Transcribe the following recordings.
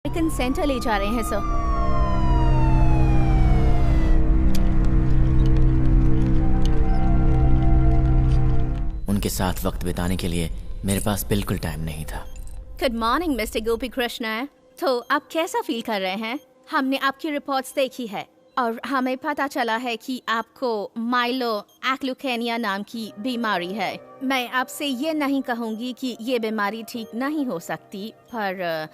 American centre ले जा रहे हैं सर। उनके साथ वक्त बिताने के लिए मेरे पास बिल्कुल टाइम नहीं था। गुड मॉर्निंग मिस्टर गोपी कृष्णा। तो आप कैसा फील कर रहे हैं? हमने आपकी रिपोर्ट्स देखी है और हमें पता चला है कि आपको माइलो एक्लुकेनिया नाम की बीमारी है। मैं आपसे ये नहीं कहूँगी कि ये बीमारी ठीक नहीं हो सकती, पर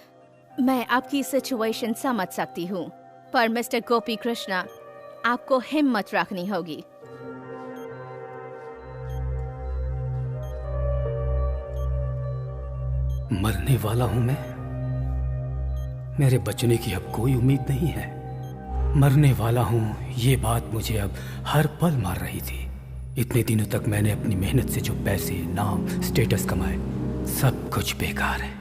मैं आपकी सिचुएशन समझ सकती हूँ। पर मिस्टर गोपी कृष्णा, आपको हिम्मत रखनी होगी। मरने वाला हूं मैं। मेरे बचने की अब कोई उम्मीद नहीं है। मरने वाला हूं, ये बात मुझे अब हर पल मार रही थी। इतने दिनों तक मैंने अपनी मेहनत से जो पैसे, नाम, स्टेटस कमाए, सब कुछ बेकार है।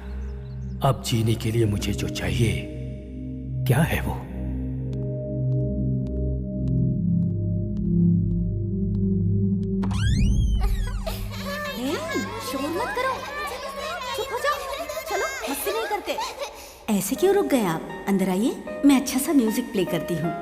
अब जीने के लिए मुझे जो चाहिए, क्या है वो? शोर मत करो, चुप हो जाओ। चलो, मस्ती नहीं करते। ऐसे क्यों रुक गए आप? अंदर आइए, मैं अच्छा सा म्यूजिक प्ले करती हूँ।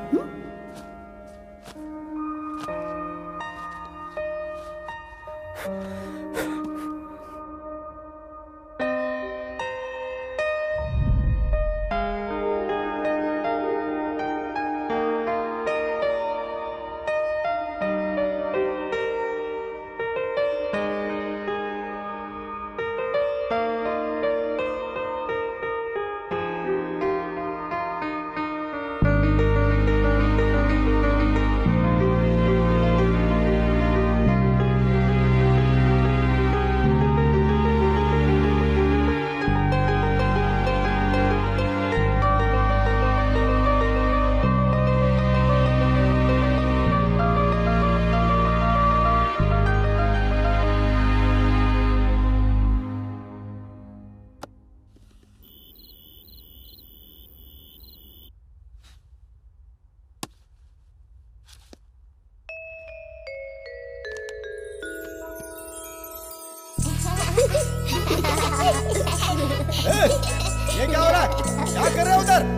ये क्या हो रहा है? क्या कर रहे हो उधर?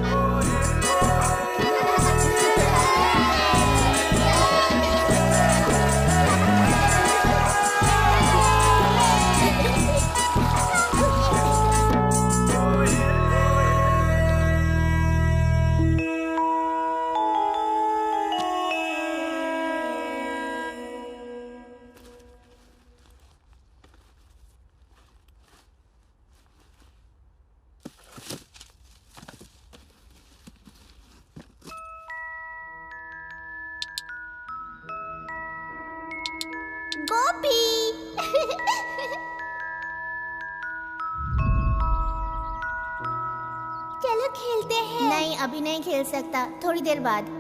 चलो खेलते हैं। नहीं, अभी नहीं खेल सकता, थोड़ी देर बाद।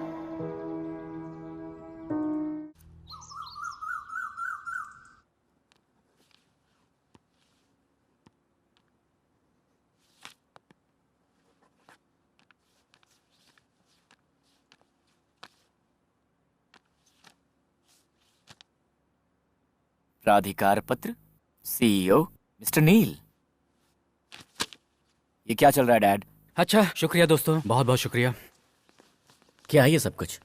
प्राधिकार पत्र, सीईओ मिस्टर नील। ये क्या चल रहा है डैड? अच्छा, शुक्रिया दोस्तों, बहुत बहुत शुक्रिया। क्या है ये सब कुछ?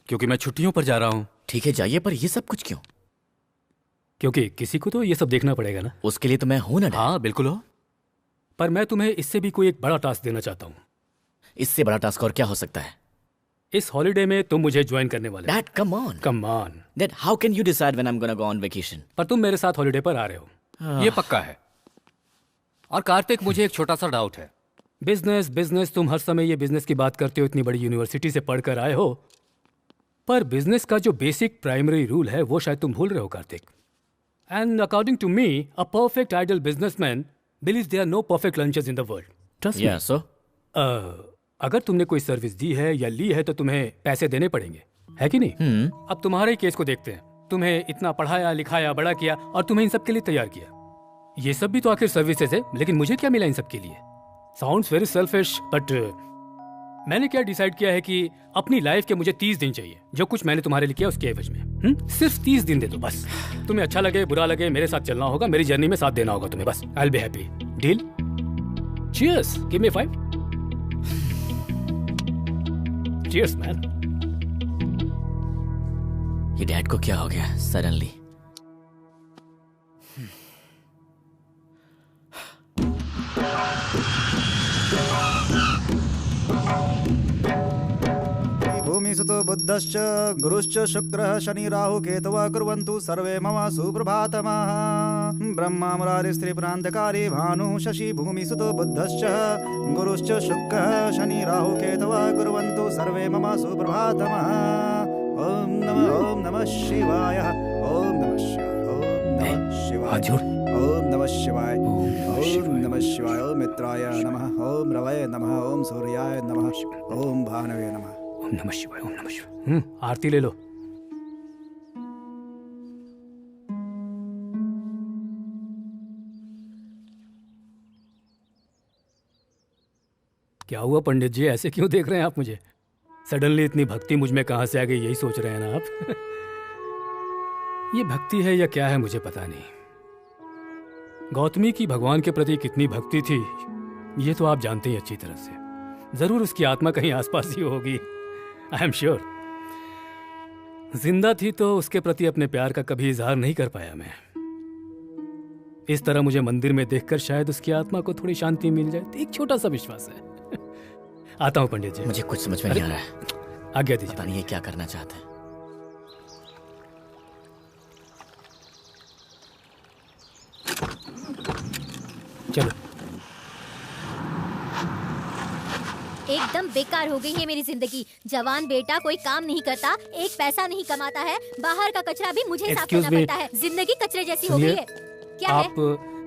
क्योंकि मैं छुट्टियों पर जा रहा हूँ। ठीक है जाइए, पर ये सब कुछ क्यों? क्योंकि किसी को तो ये सब देखना पड़ेगा ना। उसके लिए तो मैं हूं ना डैड। हाँ बिल्कुल हो, पर मैं तुम्हें इससे भी कोई एक बड़ा टास्क देना चाहता हूँ। इससे बड़ा टास्क और क्या हो सकता है? इस हॉलिडे में तुम मुझे ज्वाइन करने वाले हो। Dad come on. Come on. Dad how can you decide when I am gonna go on vacation? पर तुम मेरे साथ हॉलिडे पर आ रहे हो, ये पक्का है। और कार्तिक, मुझे एक छोटा सा डाउट है। बिजनेस बिजनेस, तुम हर समय ये बिजनेस की बात करते हो, इतनी बड़ी यूनिवर्सिटी से पढ़कर आए हो, पर बिजनेस का जो बेसिक प्राइमरी रूल है वो शायद तुम भूल रहे हो Kartik. And according to me, a perfect ideal businessman believes there are no perfect lunches in the world. Trust me. So अगर तुमने कोई सर्विस दी है या ली है तो तुम्हें पैसे देने पड़ेंगे, है कि नहीं? अब तुम्हारे ही केस को देखते हैं। तुम्हें इतना पढ़ाया लिखाया, बड़ा किया और तुम्हें इन सब के लिए तैयार किया। ये सब भी तो आखिर सर्विसेज है, लेकिन मुझे क्या मिला इन सब के लिए? साउंड्स वेरी सेल्फिश, बट मैंने क्या डिसाइड किया है कि अपनी लाइफ के मुझे 30 दिन चाहिए। जो कुछ मैंने तुम्हारे लिए किया उसके एवज में सिर्फ 30 दिन दे दो बस। तुम्हें अच्छा लगे बुरा लगे, मेरे साथ चलना होगा, मेरी जर्नी में साथ देना होगा तुम्हें, बस। I will be happy. Deal? Cheers. Give me 5. Cheers, man. ये डैड को क्या हो गया सडनली? भूमिसुतो बुद्धश्च गुरुश्च शुक्रः शनि राहु केतवः कुर्वन्तु सर्वे मम सुप्रभातमः। ब्रह्मा मुरारी स्त्रीपुरान्तकारी भानुः शशि भूमिसुतो बुद्धश्च गुरुश्च शुक्रः शनि राहु केतवः कुर्वन्तु सर्वे मम सुप्रभातमः। ओम नमः शिवाय। ओम नमः शिवाय। ओम नमः शिवाय। ओम नमः शिवाय। ओम मित्राय नमः। ओम रवये नमः। ओम सूर्याय नमः। ओम भानवे नमः। ओम नमः शिवाय। ओम नमः शिवाय। आरती ले लो। क्या हुआ पंडित जी, ऐसे क्यों देख रहे हैं आप मुझे? सडनली इतनी भक्ति मुझ में कहां से आ गई, यही सोच रहे हैं ना आप? ये भक्ति है या क्या है मुझे पता नहीं। गौतमी की भगवान के प्रति कितनी भक्ति थी ये तो आप जानते ही अच्छी तरह से। जरूर उसकी आत्मा कहीं आसपास ही होगी, आई एम श्योर। जिंदा थी तो उसके प्रति अपने प्यार का कभी इजहार नहीं कर पाया मैं। इस तरह मुझे मंदिर में देखकर शायद उसकी आत्मा को थोड़ी शांति मिल जाए, एक छोटा सा विश्वास है। आता हूं पंडित जी। मुझे कुछ समझ में नहीं आ रहा है। आज्ञा दीजिए। पता नहीं ये क्या करना चाहते हैं। चलो। एकदम बेकार हो गई है मेरी जिंदगी। जवान बेटा कोई काम नहीं करता, एक पैसा नहीं कमाता है, बाहर का कचरा भी मुझे साफ करना पड़ता है। जिंदगी कचरे जैसी हो गई है। क्या है?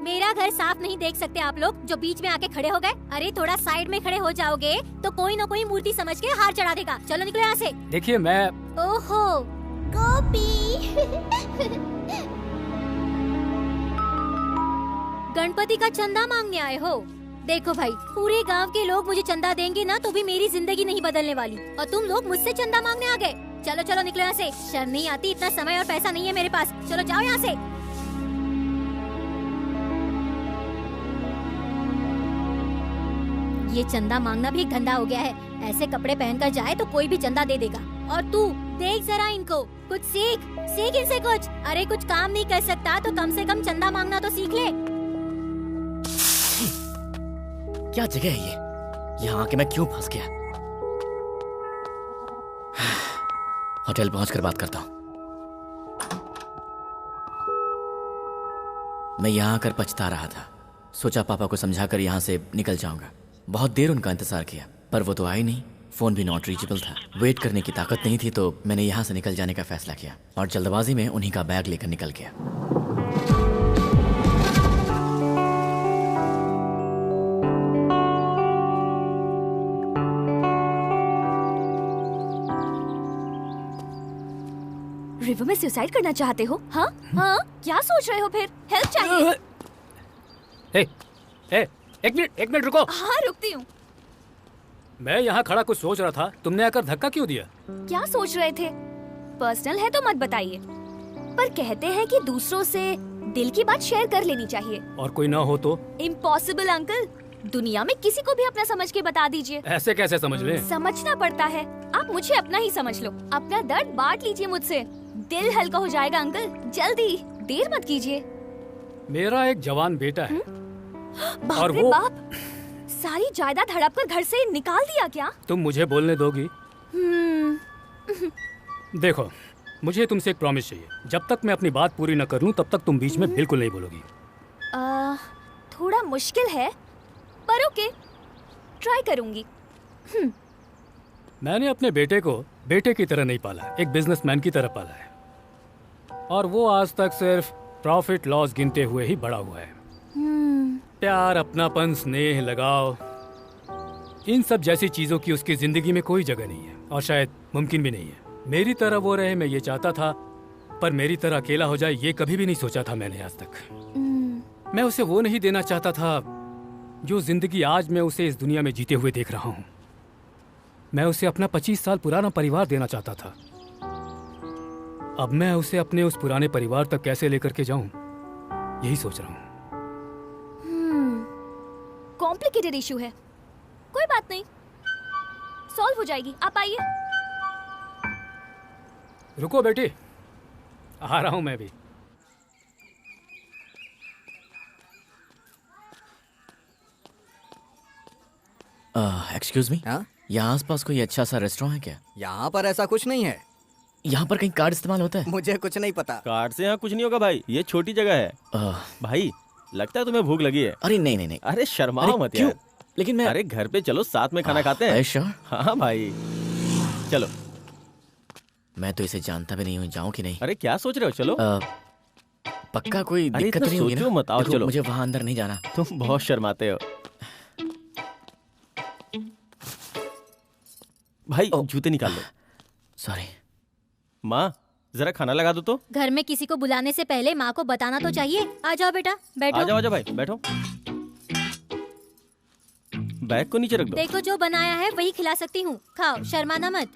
मेरा घर साफ नहीं देख सकते आप लोग जो बीच में आके खड़े हो गए? अरे थोड़ा साइड में खड़े हो जाओगे तो कोई ना कोई मूर्ति समझ के हार चढ़ा देगा। चलो निकलो यहाँ से। देखिए मैं। ओहो गोपी। गणपति का चंदा मांगने आए हो? देखो भाई, पूरे गांव के लोग मुझे चंदा देंगे ना तो भी मेरी जिंदगी नहीं बदलने वाली, और तुम लोग मुझसे चंदा मांगने आ गए। चलो चलो निकलो यहाँ से। शर्म नहीं आती? इतना समय और पैसा नहीं है मेरे पास। चलो जाओ यहाँ से। ये चंदा मांगना भी एक धंधा हो गया है। ऐसे कपड़े पहनकर जाए तो कोई भी चंदा दे देगा। और तू देख जरा इनको, कुछ सीख इनसे कुछ। अरे कुछ काम नहीं कर सकता तो कम से कम चंदा मांगना तो सीख ले। क्या जगह है ये? यहाँ आके मैं क्यों फंस गया? होटल पहुंचकर बात करता हूँ। मैं यहाँ आकर पछता रहा था। सोचा पापा को समझाकर यहाँ से निकल जाऊंगा। बहुत देर उनका इंतजार किया पर वो तो आए नहीं। फोन भी नॉट रीचेबल था। वेट करने की ताकत नहीं थी तो मैंने यहाँ से निकल जाने का फैसला किया और जल्दबाजी में उन्हीं का बैग लेकर निकल गया। रिवर में सुसाइड करना चाहते हो? हाँ हाँ, क्या सोच रहे हो फिर? हेल्प चाहिए? एक मिनट रुको। हाँ रुकती हूँ। मैं यहाँ खड़ा कुछ सोच रहा था, तुमने आकर धक्का क्यों दिया? क्या सोच रहे थे? पर्सनल है तो मत बताइए, पर कहते हैं कि दूसरों से दिल की बात शेयर कर लेनी चाहिए। और कोई ना हो तो? इम्पॉसिबल अंकल, दुनिया में किसी को भी अपना समझ के बता दीजिए। ऐसे कैसे समझ लें? समझना पड़ता है। आप मुझे अपना ही समझ लो। अपना दर्द बांट लीजिए मुझसे, दिल हल्का हो जाएगा अंकल। जल्दी, देर मत कीजिए। मेरा एक जवान बेटा है। बाप और रे वो बाप, सारी जायदाद हड़प कर घर से निकाल दिया क्या? तुम मुझे बोलने दोगी? देखो, मुझे तुमसे एक प्रॉमिस चाहिए। जब तक मैं अपनी बात पूरी न कर लूं तब तक तुम बीच में बिल्कुल नहीं बोलोगी। थोड़ा मुश्किल है पर ओके, ट्राई करूंगी। मैंने अपने बेटे को बेटे की तरह नहीं पाला, एक बिजनेसमैन की तरह पाला है। और वो आज तक सिर्फ प्रॉफिट लॉस गिनते हुए ही बड़ा हुआ है। प्यार, अपनापन, स्नेह, लगाव, इन सब जैसी चीजों की उसकी जिंदगी में कोई जगह नहीं है और शायद मुमकिन भी नहीं है। मेरी तरह वो रहे, मैं ये चाहता था, पर मेरी तरह अकेला हो जाए ये कभी भी नहीं सोचा था मैंने आज तक। मैं उसे वो नहीं देना चाहता था जो जिंदगी आज मैं उसे इस दुनिया में जीते हुए देख रहा हूँ। मैं उसे अपना 25 साल पुराना परिवार देना चाहता था। अब मैं उसे अपने उस पुराने परिवार तक कैसे लेकर के जाऊं, यही सोच रहा हूँ। कॉम्प्लिकेटेड इशू है। कोई बात नहीं, सॉल्व हो जाएगी। आप आइए। रुको बेटी, आ रहा हूं मैं भी। एक्सक्यूज मी, हाँ? यहाँ आसपास कोई अच्छा सा रेस्टोरेंट है क्या? यहाँ पर ऐसा कुछ नहीं है। यहाँ पर कहीं कार्ड इस्तेमाल होता है? मुझे कुछ नहीं पता। कार्ड से यहाँ कुछ नहीं होगा भाई, ये छोटी जगह है। भाई लगता है तुम्हें भूख लगी है। अरे नहीं नहीं नहीं। अरे शर्माओ मत यार। लेकिन मैं अरे घर पे चलो, साथ में खाना खाते हैं। श्योर? हाँ भाई चलो। मैं तो इसे जानता भी नहीं हूँ, जाऊँ कि नहीं? अरे क्या सोच रहे हो, चलो। पक्का कोई दिक्कत नहीं होगी ना? मत आओ, चलो। मुझे वहाँ अंदर नहीं जाना। तुम बहुत शर्माते हो भाई। जूते निकाल लो। सॉरी। माँ जरा खाना लगा दो तो। घर में किसी को बुलाने से पहले माँ को बताना तो चाहिए। आ जाओ बेटा, बैठो। आ जाओ भाई, बैठो। बैग को नीचे रख दो। देखो जो बनाया है वही खिला सकती हूँ, खाओ, शर्माना मत।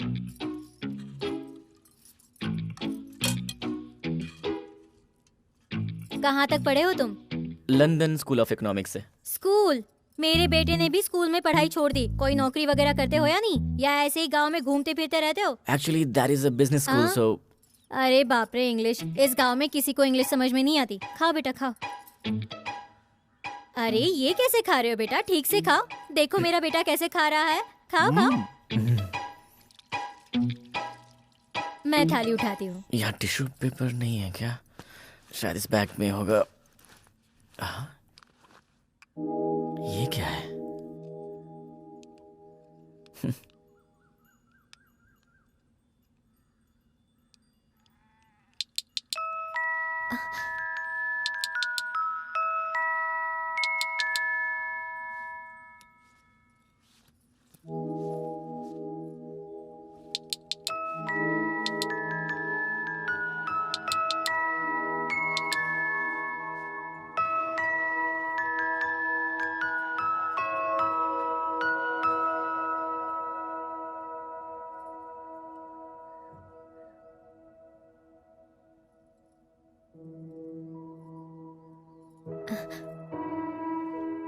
कहाँ तक पढ़े हो तुम? लंदन स्कूल ऑफ इकोनॉमिक्स से। स्कूल? मेरे बेटे ने भी स्कूल में पढ़ाई छोड़ दी। कोई नौकरी वगैरह करते हो या नहीं, या ऐसे ही गांव में घूमते फिरते रहते हो? Actually that is a business school, so. अरे बाप रे, इंग्लिश! इस गांव में किसी को इंग्लिश समझ में नहीं आती। खाओ बेटा, खाओ। अरे ये कैसे खा रहे हो बेटा? ठीक से खाओ। देखो मेरा बेटा कैसे खा रहा है। खाओ खाओ। मैं थाली उठाती हूँ। यहाँ टिश्यू पेपर नहीं है क्या? शायद इस बैग में होगा। ये क्या है?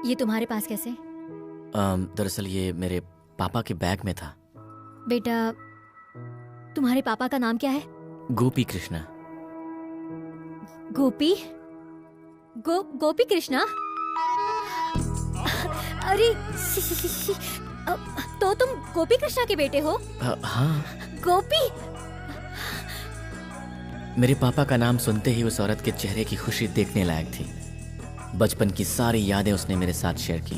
ये तुम्हारे पास कैसे? दरअसल ये मेरे पापा के बैग में था। बेटा, तुम्हारे पापा का नाम क्या है? गोपी कृष्णा। गोपी? गोपी कृष्णा? अरे तो तुम गोपी कृष्णा के बेटे हो? हाँ। गोपी? मेरे पापा का नाम सुनते ही उस औरत के चेहरे की खुशी देखने लायक थी। बचपन की सारी यादें उसने मेरे साथ शेयर की।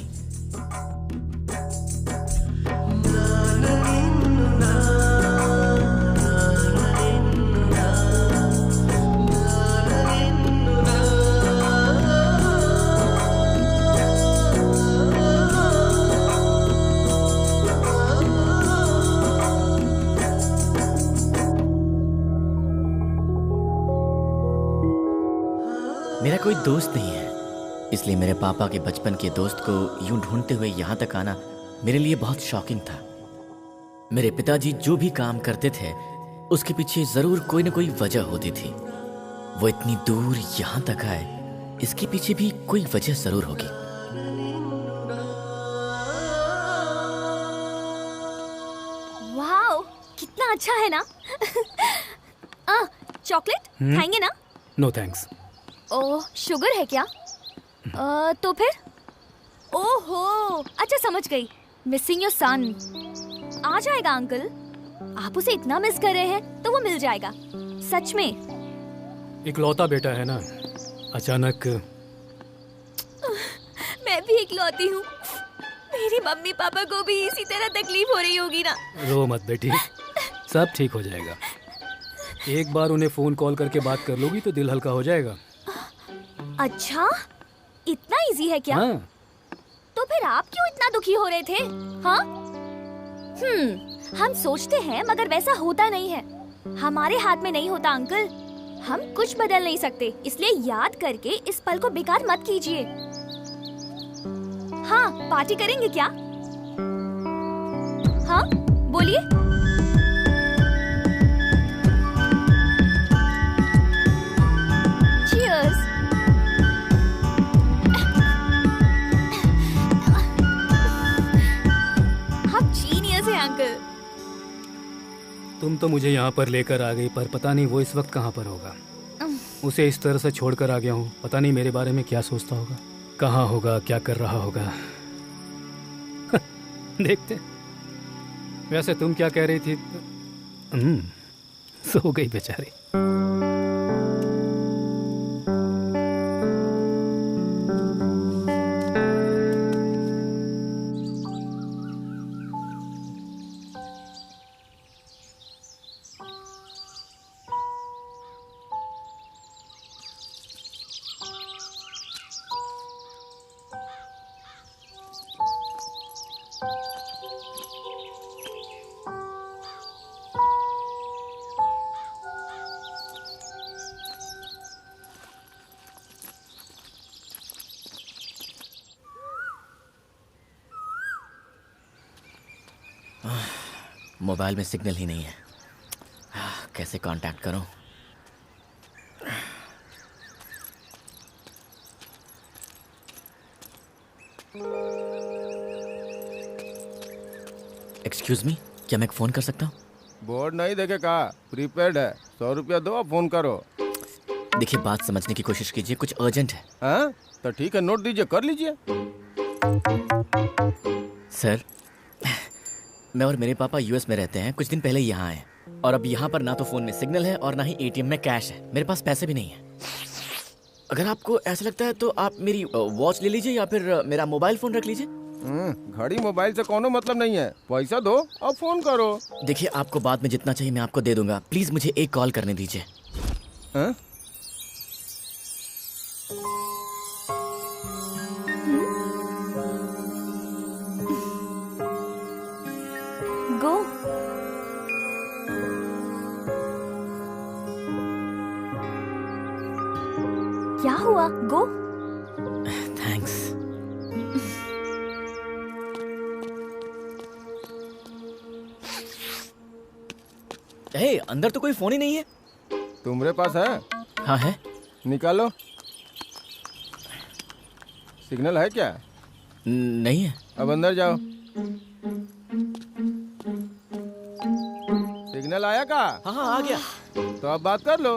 मेरा कोई दोस्त नहीं है, इसलिए मेरे पापा के बचपन के दोस्त को यूं ढूंढते हुए यहाँ तक आना मेरे लिए बहुत शॉकिंग था। मेरे पिताजी जो भी काम करते थे उसके पीछे जरूर कोई न कोई वजह होती थी। वो इतनी दूर यहाँ तक आए, इसके पीछे भी कोई वजह जरूर होगी। वाओ, कितना अच्छा है ना। चॉकलेट खाएंगे ना? No thanks. ओह, शुगर है क्या? तो फिर? ओहो, अच्छा समझ गई। Missing your son. आ जाएगा अंकल। आप उसे इतना मिस कर रहे हैं तो वो मिल जाएगा, सच में। इकलौता बेटा है ना, अचानक। मैं भी इकलौती हूँ। मेरी मम्मी पापा को भी इसी तरह तकलीफ हो रही होगी ना। रो मत बेटी, सब ठीक हो जाएगा। एक बार उन्हें फोन कॉल करके बात कर लोगी तो दिल हल्का हो जाएगा। अच्छा, इतना इजी है क्या? हाँ। तो फिर आप क्यों इतना दुखी हो रहे थे? हाँ? हम सोचते हैं मगर वैसा होता नहीं है। हमारे हाथ में नहीं होता अंकल। हम कुछ बदल नहीं सकते, इसलिए याद करके इस पल को बेकार मत कीजिए। हाँ, पार्टी करेंगे क्या? हाँ, बोलिए। Cheers. जीनियस है अंकल। तुम तो मुझे यहाँ पर लेकर आ गई, पर पता नहीं वो इस वक्त कहाँ पर होगा। उसे इस तरह से छोड़कर आ गया हूँ, पता नहीं मेरे बारे में क्या सोचता होगा, कहाँ होगा, क्या कर रहा होगा। देखते। वैसे तुम क्या कह रही थी? सो गई बेचारी। मोबाइल में सिग्नल ही नहीं है, कैसे कांटेक्ट करूं? एक्सक्यूज मी, क्या मैं फोन कर सकता हूँ? बोर्ड नहीं देखे कहा, प्रीपेड है, 100 रुपया दो आप फोन करो। देखिए बात समझने की कोशिश कीजिए, कुछ अर्जेंट है। हाँ तो ठीक है, नोट दीजिए, कर लीजिए। सर, मैं और मेरे पापा यूएस में रहते हैं, कुछ दिन पहले यहाँ आए, और अब यहाँ पर ना तो फोन में सिग्नल है और ना ही एटीएम में कैश है, मेरे पास पैसे भी नहीं है। अगर आपको ऐसा लगता है तो आप मेरी वॉच ले लीजिए या फिर मेरा मोबाइल फोन रख लीजिए। घड़ी मोबाइल से कोनो मतलब नहीं है, पैसा दो और फोन करो। देखिए आपको बाद में जितना चाहिए मैं आपको दे दूंगा, प्लीज मुझे एक कॉल करने दीजिए। गो। क्या हुआ? गो। थैंक्स। हे, अंदर तो कोई फोन ही नहीं है। तुम्हारे पास है? हाँ है। निकालो। सिग्नल है क्या? नहीं है। अब अंदर जाओ। सिग्नल आया का? हाँ हाँ आ गया। तो अब बात कर लो।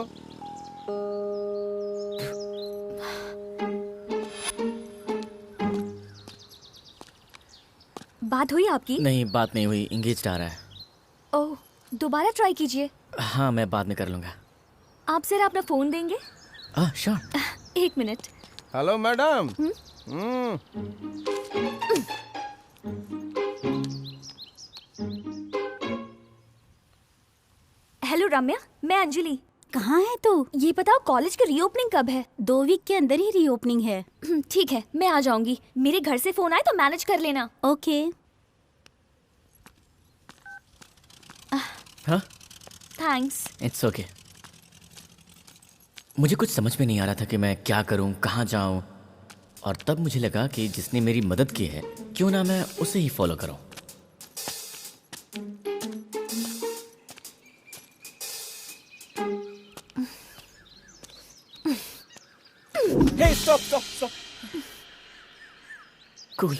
बात हुई आपकी? नहीं, बात नहीं हुई, इंगेज्ड आ रहा है। ओह, दोबारा ट्राई कीजिए। हाँ मैं बाद में कर लूंगा। आप जरा अपना फोन देंगे? Sure. 1 minute. Hello madam. Hello Ramya, मैं अंजलि। कहाँ है तू? ये बताओ कॉलेज की रीओपनिंग कब है? 2 वीक के अंदर ही रीओपनिंग है। ठीक है, मैं आ जाऊंगी। मेरे घर से फोन आए तो मैनेज कर लेना। ओके। हाँ? थैंक्स। It's okay. मुझे कुछ समझ में नहीं आ रहा था कि मैं क्या करूं, कहाँ जाऊं, और तब मुझे लगा कि जिसने मेरी मदद की है क्यों ना मैं उसे ही फॉलो करूं। Hey, stop. कूल।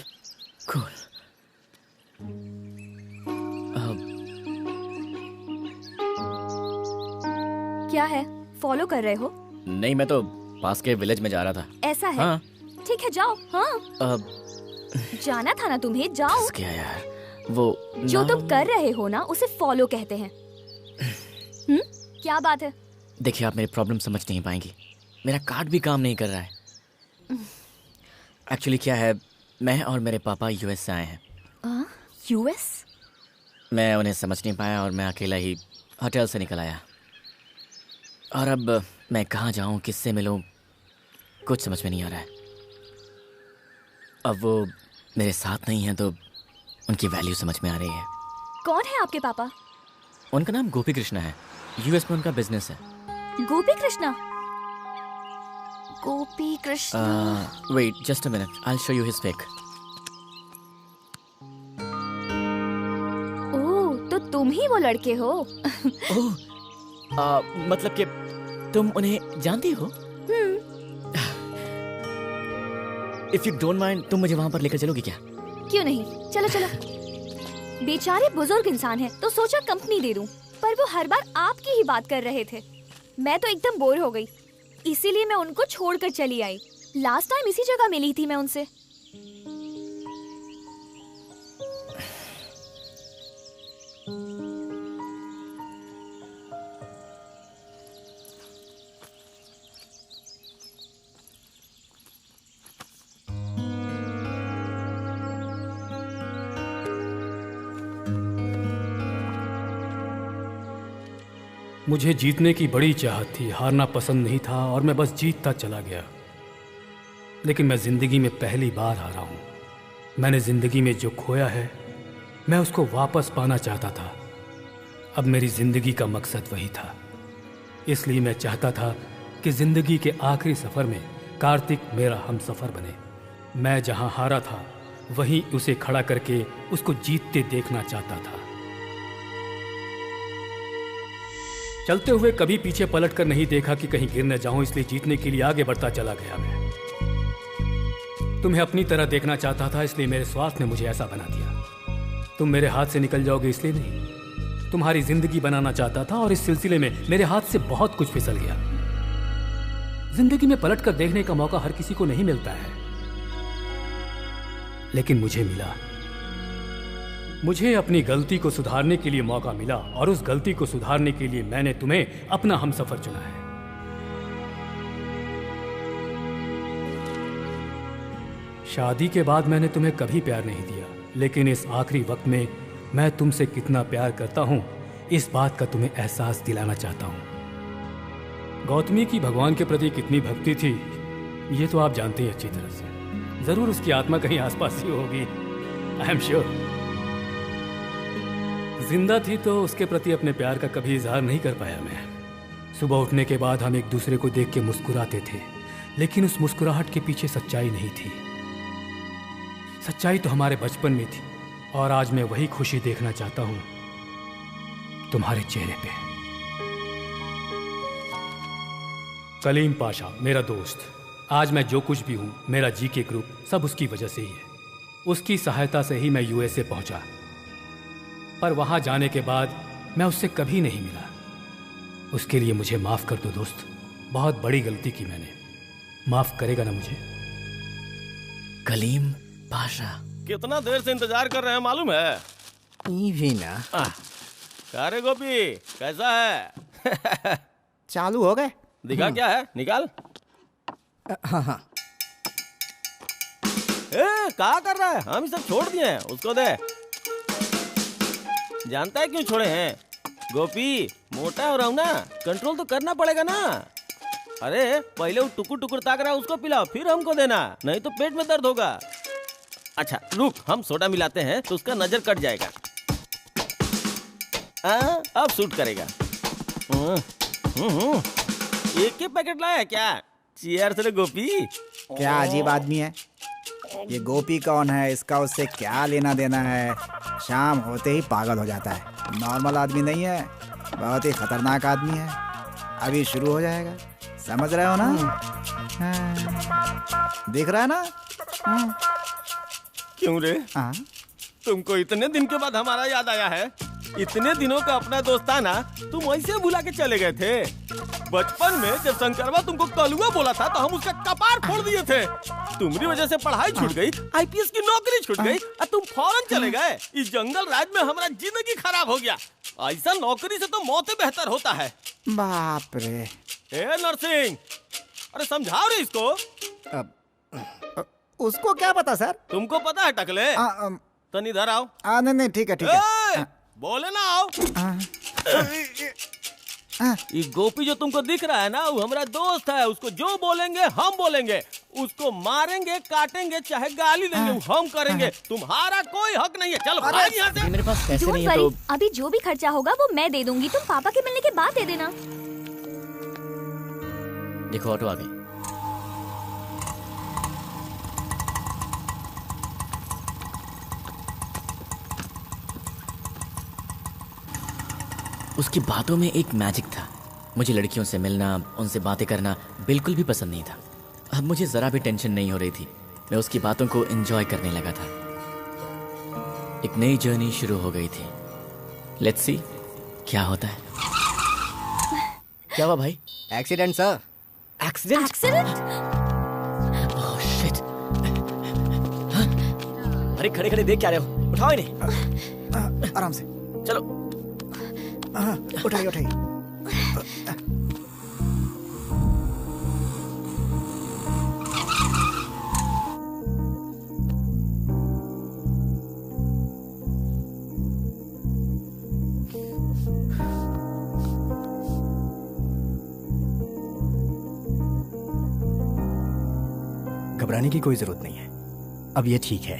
क्या है, फॉलो कर रहे हो? नहीं, मैं तो पास के विलेज में जा रहा था। ऐसा है? हाँ। ठीक है, जाओ। हाँ जाना था ना तुम्हें, जाओ। क्या यार, वो जो तुम कर रहे हो ना उसे फॉलो कहते हैं। क्या बात है? देखिए आप मेरी प्रॉब्लम समझ नहीं पाएंगी, मेरा कार्ड भी काम नहीं कर रहा है। एक्चुअली क्या है, मैं और मेरे पापा यूएस से आए हैं। यूएस? मैं उन्हें समझ नहीं पाया और मैं अकेला ही होटल से निकल आया, और अब मैं कहाँ जाऊँ, किससे मिलूँ, कुछ समझ में नहीं आ रहा है। अब वो मेरे साथ नहीं है तो उनकी वैल्यू समझ में आ रही है। कौन है आपके पापा? उनका नाम गोपी कृष्णा है, यूएस में उनका बिजनेस है। Gopi Krishna? Gopi Krishna. Wait just a minute, I will show you his pic. Oh, तो तुम ही वो लड़के हो। ओह, मतलब कि तुम उन्हें जानती हो? इफ यू डोंट माइंड, तुम मुझे वहां पर लेकर चलोगी क्या? क्यों नहीं, चलो चलो। बेचारे बुजुर्ग इंसान हैं, तो सोचा कंपनी दे दूं, पर वो हर बार आपकी ही बात कर रहे थे। मैं तो एकदम बोर हो गई, इसीलिए मैं उनको छोड़कर चली आई। लास्ट टाइम इसी जगह मिली थी मैं उनसे। मुझे जीतने की बड़ी चाहत थी, हारना पसंद नहीं था और मैं बस जीतता चला गया। लेकिन मैं जिंदगी में पहली बार हारा हूं। मैंने जिंदगी में जो खोया है मैं उसको वापस पाना चाहता था। अब मेरी जिंदगी का मकसद वही था। इसलिए मैं चाहता था कि जिंदगी के आखिरी सफर में कार्तिक मेरा हमसफर बने। मैं जहां हारा था वहीं उसे खड़ा करके उसको जीतते देखना चाहता था। चलते हुए कभी पीछे पलट कर नहीं देखा कि कहीं गिर न जाऊं, इसलिए जीतने के लिए आगे बढ़ता चला गया। मैं तुम्हें अपनी तरह देखना चाहता था, इसलिए मेरे स्वार्थ ने मुझे ऐसा बना दिया। तुम मेरे हाथ से निकल जाओगे इसलिए नहीं, तुम्हारी जिंदगी बनाना चाहता था और इस सिलसिले में मेरे हाथ से बहुत कुछ फिसल गया। जिंदगी में पलट कर देखने का मौका हर किसी को नहीं मिलता है, लेकिन मुझे मिला। मुझे अपनी गलती को सुधारने के लिए मौका मिला और उस गलती को सुधारने के लिए मैंने तुम्हें अपना हमसफर चुना है। शादी के बाद मैंने तुम्हें कभी प्यार नहीं दिया, लेकिन इस आखिरी वक्त में मैं तुमसे कितना प्यार करता हूं इस बात का तुम्हें एहसास दिलाना चाहता हूं। गौतमी की भगवान के प्रति कितनी भक्ति थी ये तो आप जानते हैं अच्छी तरह से। जरूर उसकी आत्मा कहीं आसपास ही होगी, आई एम श्योर। जिंदा थी तो उसके प्रति अपने प्यार का कभी इजहार नहीं कर पाया मैं। सुबह उठने के बाद हम एक दूसरे को देख के मुस्कुराते थे, लेकिन उस मुस्कुराहट के पीछे सच्चाई नहीं थी। सच्चाई तो हमारे बचपन में थी और आज मैं वही खुशी देखना चाहता हूं तुम्हारे चेहरे पे। कलीम पाशा मेरा दोस्त, आज मैं जो कुछ भी हूं, मेरा जीके ग्रुप, सब उसकी वजह से ही है। उसकी सहायता से ही मैं यूएसए पहुंचा, पर वहां जाने के बाद मैं उससे कभी नहीं मिला। उसके लिए मुझे माफ कर दो दोस्त, बहुत बड़ी गलती की मैंने। माफ करेगा ना मुझे? कलीम पाशा, कितना देर से इंतजार कर रहे हैं मालूम है? भी ना। अरे गोपी कैसा है? चालू हो गए? दिखा क्या है, निकाल। हाँ। क्या कर रहा है? हम ही सब छोड़ दिए हैं, उसको दे। जानता है क्यों छोड़े हैं? गोपी मोटा हो रहा हूँ ना, कंट्रोल तो करना पड़ेगा ना। अरे पहले वो टुकुर टुकुर ताक रहा है उसको पिलाओ, फिर हमको देना, नहीं तो पेट में दर्द होगा। अच्छा रुक, हम सोडा मिलाते हैं तो उसका नजर कट जाएगा। अब सूट करेगा। एक ही पैकेट लाया क्या? चीयर्स रे गोपी। क्या अजीब आदमी है ये। गोपी कौन है, इसका उससे क्या लेना देना है? शाम होते ही पागल हो जाता है। नॉर्मल आदमी नहीं है, बहुत ही खतरनाक आदमी है। अभी शुरू हो जाएगा, समझ रहे हो ना? दिख रहा है ना? क्यों रे? तुमको इतने दिन के बाद हमारा याद आया है? इतने दिनों का अपना दोस्ताना तुम ऐसे भुला के चले गए थे। बचपन में जब शंकरवा तुमको कलुआ बोला था तो हम उसका कपार फोड़ दिए थे। तुम्हारी वजह से पढ़ाई छूट गई, आईपीएस की नौकरी छूट गई और तुम फौरन चले गए। इस जंगल राज में हमारा जिंदगी खराब हो गया। ऐसा नौकरी से तो मौत बेहतर होता है। बाप रे। ए नरसिंह, अरे समझाओ रे इसको। उसको क्या पता सर? तुमको पता है टकले? तनी इधर आओ। नहीं ठीक है ठीक है। बोले ना आओ। ये गोपी जो तुमको दिख रहा है ना, वो हमारा दोस्त है। उसको जो बोलेंगे हम बोलेंगे, उसको मारेंगे काटेंगे चाहे गाली देंगे वो हम करेंगे। तुम्हारा कोई हक नहीं है। चलो भाग यहाँ से। मेरे पास पैसे Don't नहीं है worry, तो अभी जो भी खर्चा होगा वो मैं दे दूंगी, तुम पापा के मिलने के बाद दे देना। देखो ऑटो आ गई। उसकी बातों में एक मैजिक था। मुझे लड़कियों से मिलना, उनसे बातें करना बिल्कुल भी पसंद नहीं था। अब मुझे जरा भी टेंशन नहीं हो रही थी। मैं उसकी बातों को एंजॉय करने लगा था। एक नई जर्नी शुरू हो गई थी। लेट्स सी क्या होता है। क्या हुआ भाई? Accident sir. Accident? Accident? Oh shit. अरे खड़े खड़े देख क्या रहे हो? उठाओ इन्हें। आराम से चलो। उठाइए उठाइए। घबराने की कोई जरूरत नहीं है, अब ये ठीक है।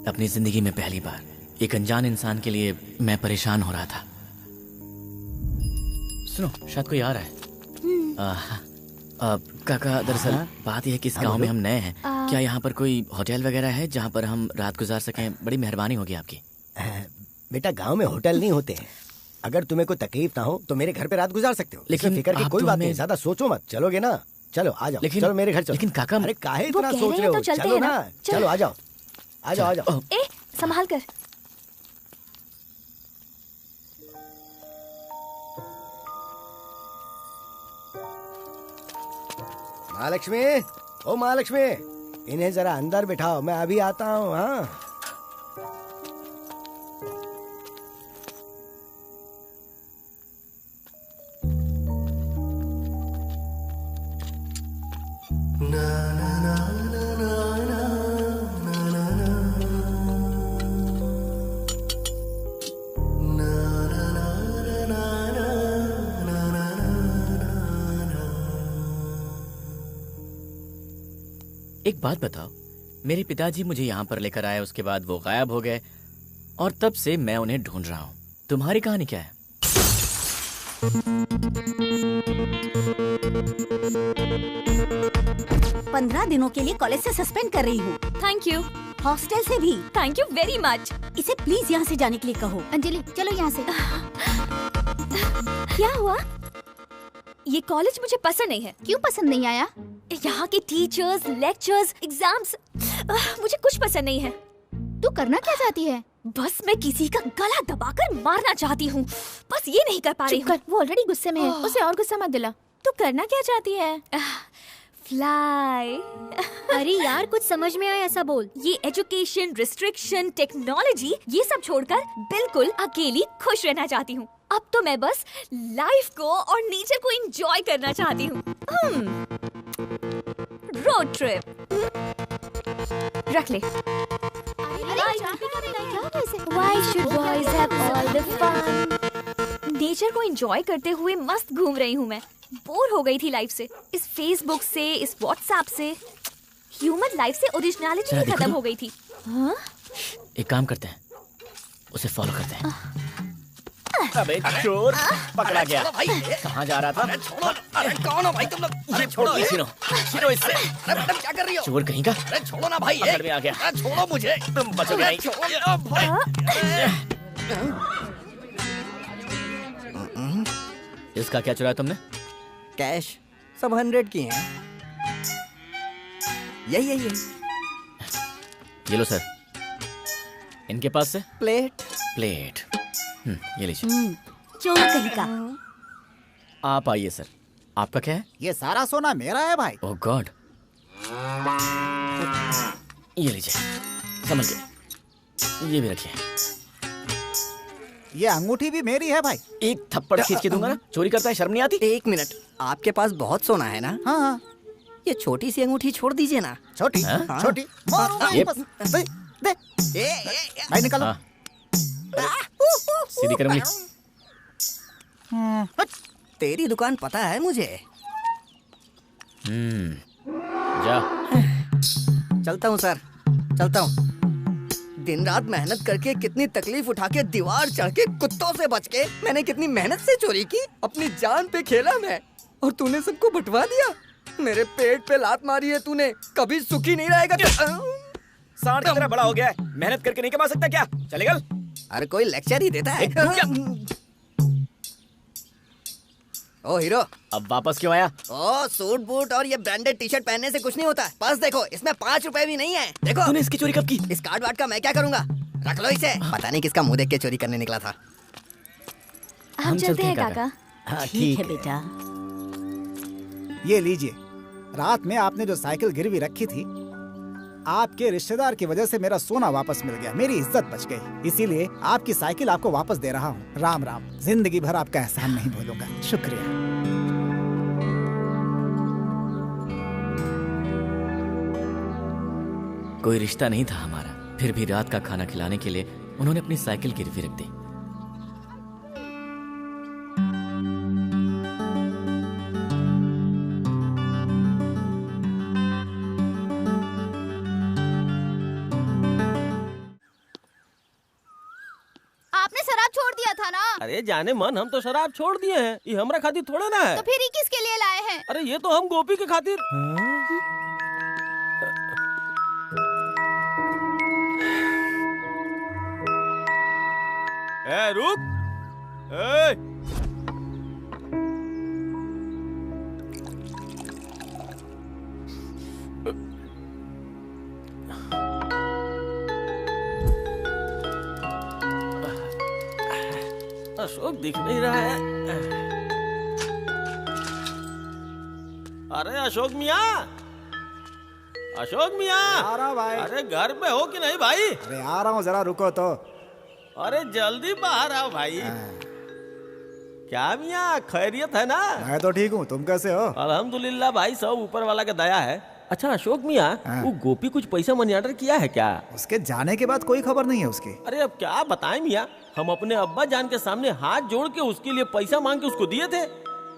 अपनी जिंदगी में पहली बार एक अनजान इंसान के लिए मैं परेशान हो रहा था। सुनो, शायद कोई आ रहा है। काका, दरअसल बात यह है कि इस गांव में हम नए हैं। क्या यहाँ पर कोई होटल वगैरह है जहाँ पर हम रात गुजार सकें? बड़ी मेहरबानी होगी आपकी। बेटा, गांव में होटल नहीं होते हैं। अगर तुम्हें कोई तकलीफ ना हो तो मेरे घर पे रात गुजार सकते हो। लेकिन फिक्र की कोई बात नहीं, ज्यादा सोचो मत। चलोगे ना? चलो आ जाओ। लेकिन चलो मेरे घर चलो। लेकिन काका, अरे काहे इतना सोच रहे हो? तो चलो ना, चलो आ जाओ, आ जाओ, आ जाओ। ए, संभाल कर। महालक्ष्मी, ओ महालक्ष्मी, इन्हें जरा अंदर बिठाओ, मैं अभी आता हूँ। हाँ, एक बात बताओ, मेरे पिताजी मुझे यहाँ पर लेकर आए, उसके बाद वो गायब हो गए और तब से मैं उन्हें ढूंढ रहा हूँ। तुम्हारी कहानी क्या है? पंद्रह दिनों के लिए कॉलेज से सस्पेंड कर रही हूँ। Thank you. हॉस्टल से भी। Thank you very much. इसे प्लीज यहाँ से जाने के लिए कहो। अंजलि चलो यहाँ से। क्या हुआ? ये कॉलेज मुझे पसंद नहीं है। क्यों पसंद नहीं आया? यहाँ के टीचर्स, लेक्चर्स, एग्जाम्स, मुझे कुछ पसंद नहीं है। तू करना क्या चाहती है? बस मैं किसी का गला दबाकर मारना चाहती हूँ, बस ये नहीं कर पा रही हूँ। वो ऑलरेडी गुस्से में है, उसे और गुस्सा मत दिला। तू करना क्या चाहती है? फ्लाई। अरे यार, कुछ समझ में आया ऐसा बोल। ये एजुकेशन, रिस्ट्रिक्शन, टेक्नोलॉजी, ये सब छोड़कर बिल्कुल अकेली खुश रहना चाहती हूँ। अब तो मैं बस लाइफ को और नेचर को एंजॉय करना चाहती हूँ। रोड ट्रिप रख ले। Why should boys have all the fun? Nature को एंजॉय करते हुए मस्त घूम रही हूँ मैं। बोर हो गई थी लाइफ से, इस फेसबुक से, इस व्हाट्सएप से। ह्यूमन लाइफ से ओरिजिनलिटी ही खत्म हो गई थी। हाँ? एक काम करते हैं, उसे फॉलो करते हैं। अबे चोर, पकड़ा गया। कहाँ जा रहा था? अरे छोड़ो, अरे कौन हो भाई तुम लोग? अरे छोड़ो इससे। अरे मैडम क्या कर रही हो? चोर कहीं का। अरे छोड़ो ना भाई, पकड़ में आ गया। अरे छोड़ो मुझे, तुम बचोगे नहीं। इसका क्या चुराया तुमने? कैश सब 100 की हैं। यही ये लो सर। इनके पास से प्लेट। ये लीजिए। चोर कहीं का। आप आइए सर। आपका क्या है? ये सारा सोना मेरा है भाई। ओह गॉड। ये लीजिए, समझ गए। ये भी रखिए। ये अंगूठी भी मेरी है भाई। एक थप्पड़ खींच के दूंगा ना। चोरी करता है, शर्म नहीं आती? एक मिनट, आपके पास बहुत सोना है ना? हाँ। ये छोटी सी अंगूठी छोड़ दीजिए ना। छोटी? हाँ? छोटी? दे भाई निकालो। सीधी कर उंगली। तेरी दुकान पता है मुझे। जा। चलता हूँ सर, चलता हूँ। दिन रात मेहनत करके, कितनी तकलीफ उठा के, दीवार चढ़ के, कुत्तों से बच के, मैंने कितनी मेहनत से चोरी की। अपनी जान पे खेला मैं, और तूने सबको बंटवा दिया। मेरे पेट पे लात मारी है तूने। कभी सुखी नहीं रहेगा। सांड की तरह बड़ा हो गया है, मेहनत करके नहीं कमा सकता क्या? चलेगा? अरे कोई लेक्चर ही देता है। ओ हीरो, अब वापस क्यों आया? ओ सूट बूट और ये ब्रांडेड टी शर्ट पहनने से कुछ नहीं होता। पर्स देखो, इसमें 5 रुपए भी नहीं है। देखो। तूने इसकी चोरी कब की? इस कार्ड वार्ड का मैं क्या करूँगा? रख लो इसे। पता नहीं किसका मुंह देख के चोरी करने निकला था। हम चलते हैं काका। हाँ, ठीक है बेटा। ये लीजिए, रात में आपने जो साइकिल गिरवी रखी थी, आपके रिश्तेदार की वजह से मेरा सोना वापस मिल गया, मेरी इज्जत बच गई। इसीलिए आपकी साइकिल आपको वापस दे रहा हूँ। राम राम। जिंदगी भर आपका एहसान नहीं भूलूंगा। शुक्रिया। कोई रिश्ता नहीं था हमारा, फिर भी रात का खाना खिलाने के लिए उन्होंने अपनी साइकिल गिरवी रख दी। आपने शराब छोड़ दिया था ना? अरे जाने मन, हम तो शराब छोड़ दिए हैं। ये हमरा खातिर थोड़े ना है। तो फिर ये किसके लिए लाए हैं? अरे ये तो हम गोपी के खातिर। ए रुक। ए अशोक दिख नहीं रहा है। अरे अशोक मियाँ, अशोक मियाँ। आ रहा भाई। अरे घर पे हो कि नहीं भाई? अरे आ रहा हूँ, जरा रुको तो। अरे जल्दी बाहर आओ भाई। क्या मियाँ, खैरियत है ना? मैं तो ठीक हूँ, तुम कैसे हो? अल्हम्दुलिल्लाह भाई, सब ऊपर वाला का दया है। अच्छा अशोक मियाँ, वो गोपी कुछ पैसा मनी ऑर्डर किया है क्या? उसके जाने के बाद कोई खबर नहीं है उसकी। अरे अब क्या बताएं मियाँ, हम अपने अब्बा जान के सामने हाथ जोड़ के उसके लिए पैसा मांग के उसको दिए थे।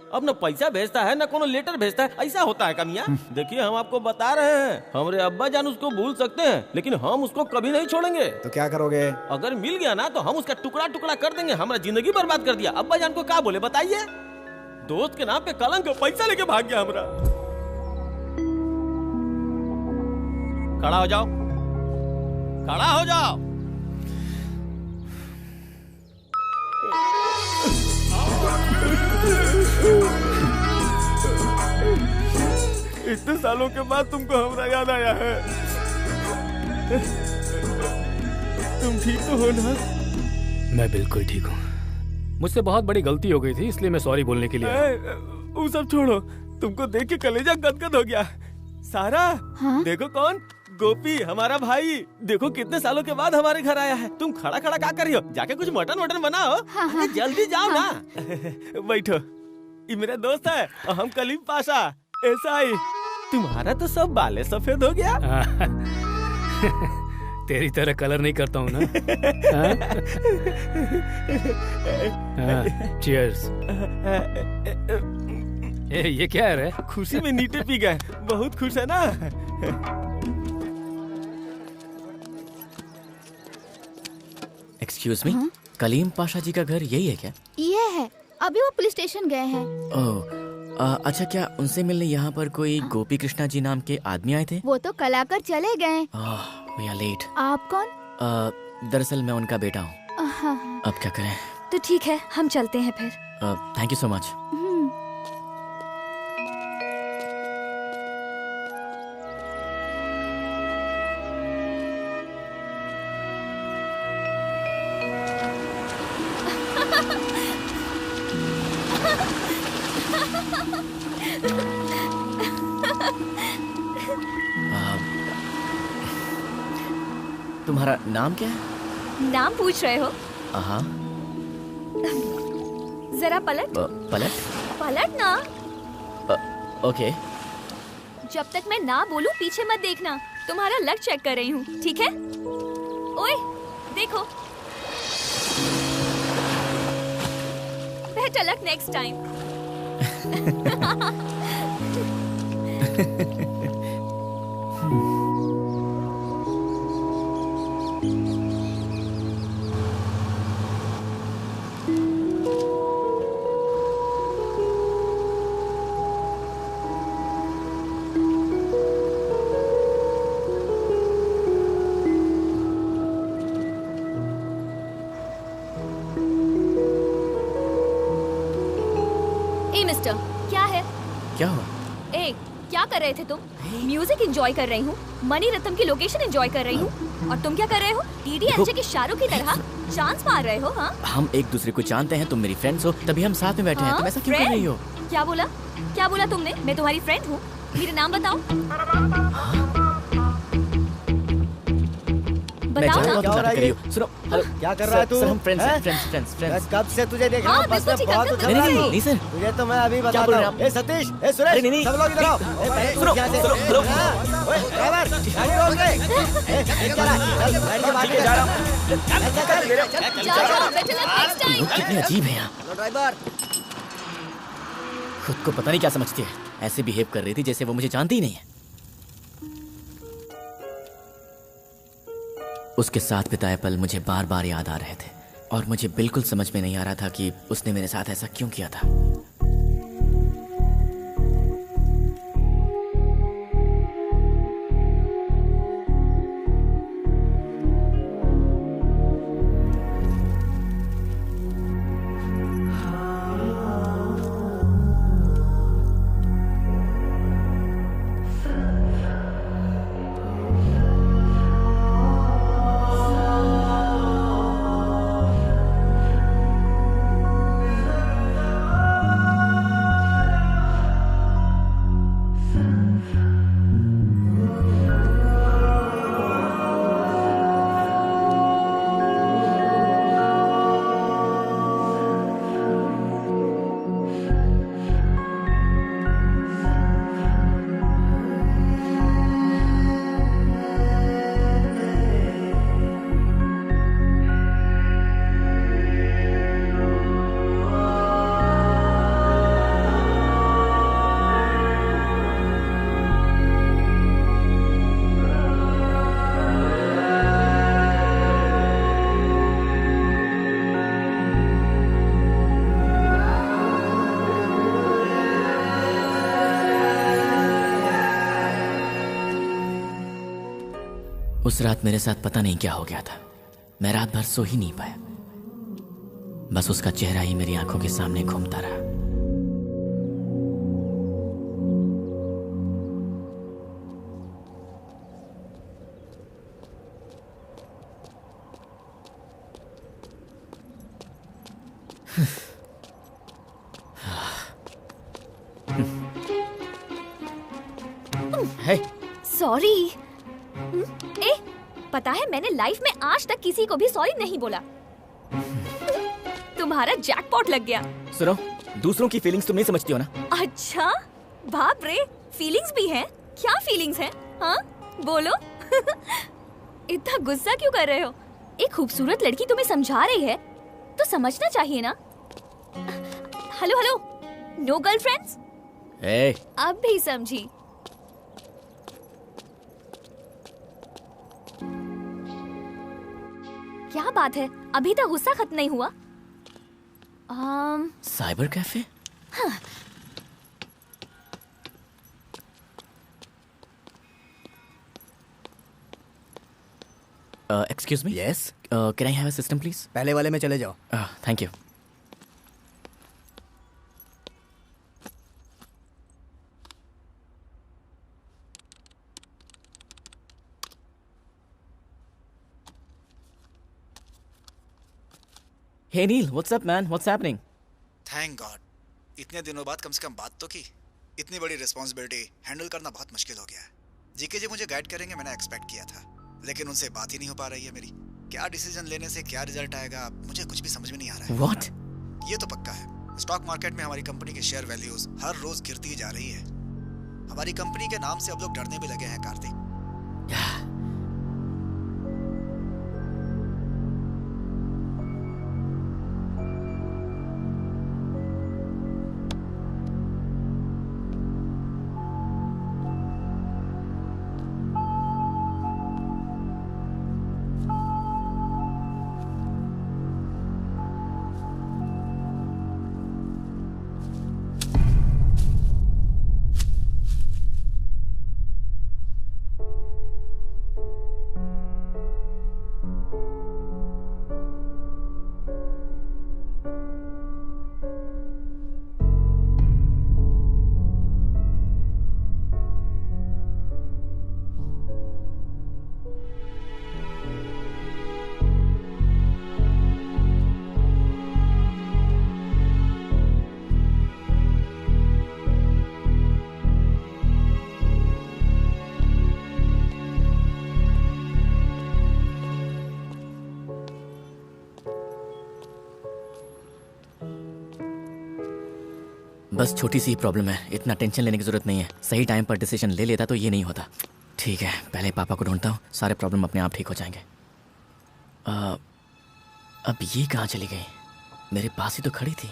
अब न पैसा भेजता है, न कोनो लेटर भेजता है। ऐसा होता है क्या मियाँ? देखिए हम आपको बता रहे हैं, हमारे अब्बा जान उसको भूल सकते हैं, लेकिन हम उसको कभी नहीं छोड़ेंगे। तो क्या करोगे? अगर मिल गया ना तो हम उसका टुकड़ा टुकड़ा कर देंगे। हमारा जिंदगी बर्बाद कर दिया। अब्बा जान को क्या बोले बताइए? दोस्त के नाम पे कलंक, पैसा लेके भाग गया हमारा। खड़ा हो जाओ, खड़ा हो जाओ। इतने सालों के बाद तुमको हमारा याद आया है। तुम ठीक तो हो ना? मैं बिल्कुल ठीक हूँ। मुझसे बहुत बड़ी गलती हो गई थी, इसलिए मैं सॉरी बोलने के लिए आया। वो सब छोड़ो, तुमको देख के कलेजा गदगद हो गया। सारा, हाँ? देखो कौन, गोपी हमारा भाई। देखो कितने सालों के बाद हमारे घर आया है। तुम खड़ा खड़ा क्या कर रही हो? जाके कुछ मटन वटन बनाओ। हाँ, जल्दी जाओ ना। बैठो, ये मेरा दोस्त है और हम कलीम पाशा। ऐसा ही तुम्हारा तो सब बाले सफेद हो गया। तेरी तरह कलर नहीं करता हूँ ना। चीयर्स। ये क्या है रे? खुशी में नीटे पी गए। बहुत खुश है ना? एक्सक्यूज मी, कलीम पाशा जी का घर यही है क्या? ये है, अभी वो पुलिस स्टेशन गए हैं। ओह, अच्छा, क्या उनसे मिलने यहाँ पर कोई गोपी कृष्णा जी नाम के आदमी आए थे? वो तो कल आकर चले गए। We are late. आप कौन? दरअसल मैं उनका बेटा हूँ। अब क्या करें? तो ठीक है, हम चलते हैं फिर। Thank you so much. तुम्हारा नाम क्या है? नाम पूछ रहे हो? हाँ। जरा पलट। पलट? पलट ना। ओके। जब तक मैं ना बोलूं पीछे मत देखना। तुम्हारा लक चेक कर रही हूँ, ठीक है? ओए, देखो। Better luck next time. Mister, क्या है? क्या हुआ? ए, क्या कर रहे थे तुम? म्यूजिक एंजॉय कर रही हूँ, मनी रत्नम की लोकेशन एंजॉय कर रही हूँ, और तुम क्या कर रहे हो? डीडीएलजे की शाहरुख की तरह चांस मार रहे हो? हाँ, हम एक दूसरे को जानते हैं, तुम मेरी फ्रेंड्स हो, तभी हम साथ में बैठे हैं। तुम ऐसा क्यों कर रही हो? क्या बोला? क्या बोला तुमने? मैं तुम्हारी फ्रेंड हूँ? मेरा नाम बताओ। बताओ ना। क्या हो रहा है? सुनो, क्या कर रहा है तू? सर, हम फ्रेंड्स हैं, फ्रेंड्स। मैं कब से तुझे देख रहा हूँ, बस में बहुत उछल रहा हूँ। नहीं सर, तुझे तो मैं अभी बताता हूँ। ए सतीश, ए सुरेश, सब लोग इधर आओ। सुनो, ओए ड्राइवर, गाड़ी रोक दे। ए क्या रहा? चल गाड़ी के बाहर जा रहा हूँ। लोग कितने अजीब हैं यहाँ। ड्राइवर, खुद को पता नहीं क्या समझती है, ऐसे बिहेव कर रही थी जैसे वो मुझे जानती ही नहीं है। उसके साथ बिताए पल मुझे बार बार याद आ रहे थे और मुझे बिल्कुल समझ में नहीं आ रहा था कि उसने मेरे साथ ऐसा क्यों किया था। उस रात मेरे साथ पता नहीं क्या हो गया था। मैं रात भर सो ही नहीं पाया, बस उसका चेहरा ही मेरी आंखों के सामने घूमता रहा। सॉरी। ए, पता है मैंने लाइफ में आज तक किसी को भी सॉरी नहीं बोला। तुम्हारा जैकपॉट लग गया। सुनो, दूसरों की फीलिंग्स तुम नहीं समझती हो ना। अच्छा, बाप रे, फीलिंग्स भी हैं? क्या फीलिंग्स हैं? हाँ, बोलो। इतना गुस्सा क्यों कर रहे हो? एक खूबसूरत लड़की तुम्हें समझा रही है तो समझना चाहिए ना। Hello hello, no girlfriends? अब भी समझी। क्या बात है, अभी तक गुस्सा खत्म नहीं हुआ? Cyber cafe? हाँ। Excuse me. Yes, can I have a system please? पहले वाले में चले जाओ। Thank you. Hey Neil, what's up man? What's happening? Thank God. इतने दिनों बाद कम से कम बात तो की। इतनी बड़ी रिस्पॉन्सिबिलिटी हैंडल करना बहुत मुश्किल हो गया है। जीके जी मुझे गाइड करेंगे मैंने एक्सपेक्ट किया था, लेकिन उनसे बात ही नहीं हो पा रही है मेरी। क्या डिसीजन लेने से क्या रिजल्ट आएगा मुझे कुछ भी समझ में नहीं आ रहा है। What? ये तो पक्का है, स्टॉक मार्केट में हमारी कंपनी के शेयर वैल्यूज हर रोज गिरती जा रही है। हमारी कंपनी के नाम से अब लोग डरने भी लगे हैं कार्तिक। बस छोटी सी प्रॉब्लम है, इतना टेंशन लेने की जरूरत नहीं है। सही टाइम पर डिसीजन ले लेता तो ये नहीं होता। ठीक है, पहले पापा को ढूंढता हूँ, सारे प्रॉब्लम अपने आप ठीक हो जाएंगे। अब ये कहाँ चली गई? मेरे पास ही तो खड़ी थी।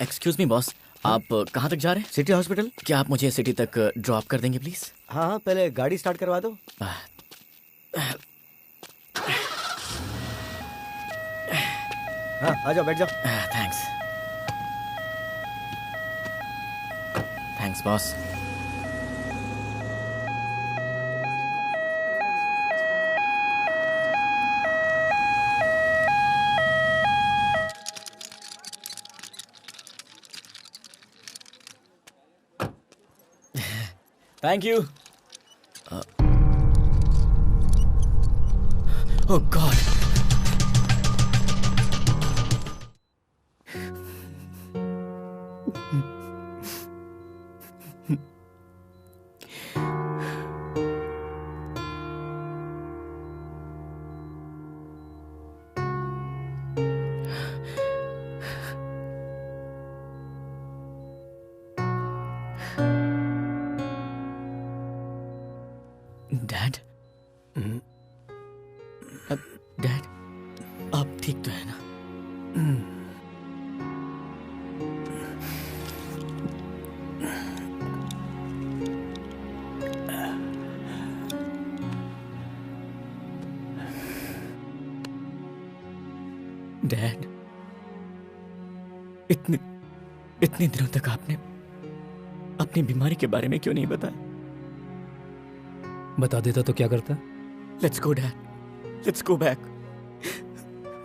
एक्सक्यूज मी बॉस, आप कहाँ तक जा रहे हैं? City hospital. क्या आप मुझे सिटी तक ड्रॉप कर देंगे प्लीज? हाँ, पहले गाड़ी स्टार्ट करवा दो। हाँ, आ जाओ, बैठ जाओ। Thanks. Thanks boss. Thank you. Oh God. Dad, dad, आप ठीक तो है ना? डैड, इतने दिनों तक आपने अपनी बीमारी के बारे में क्यों नहीं बताया? बता देता तो क्या करता? Let's go dad, let's go back.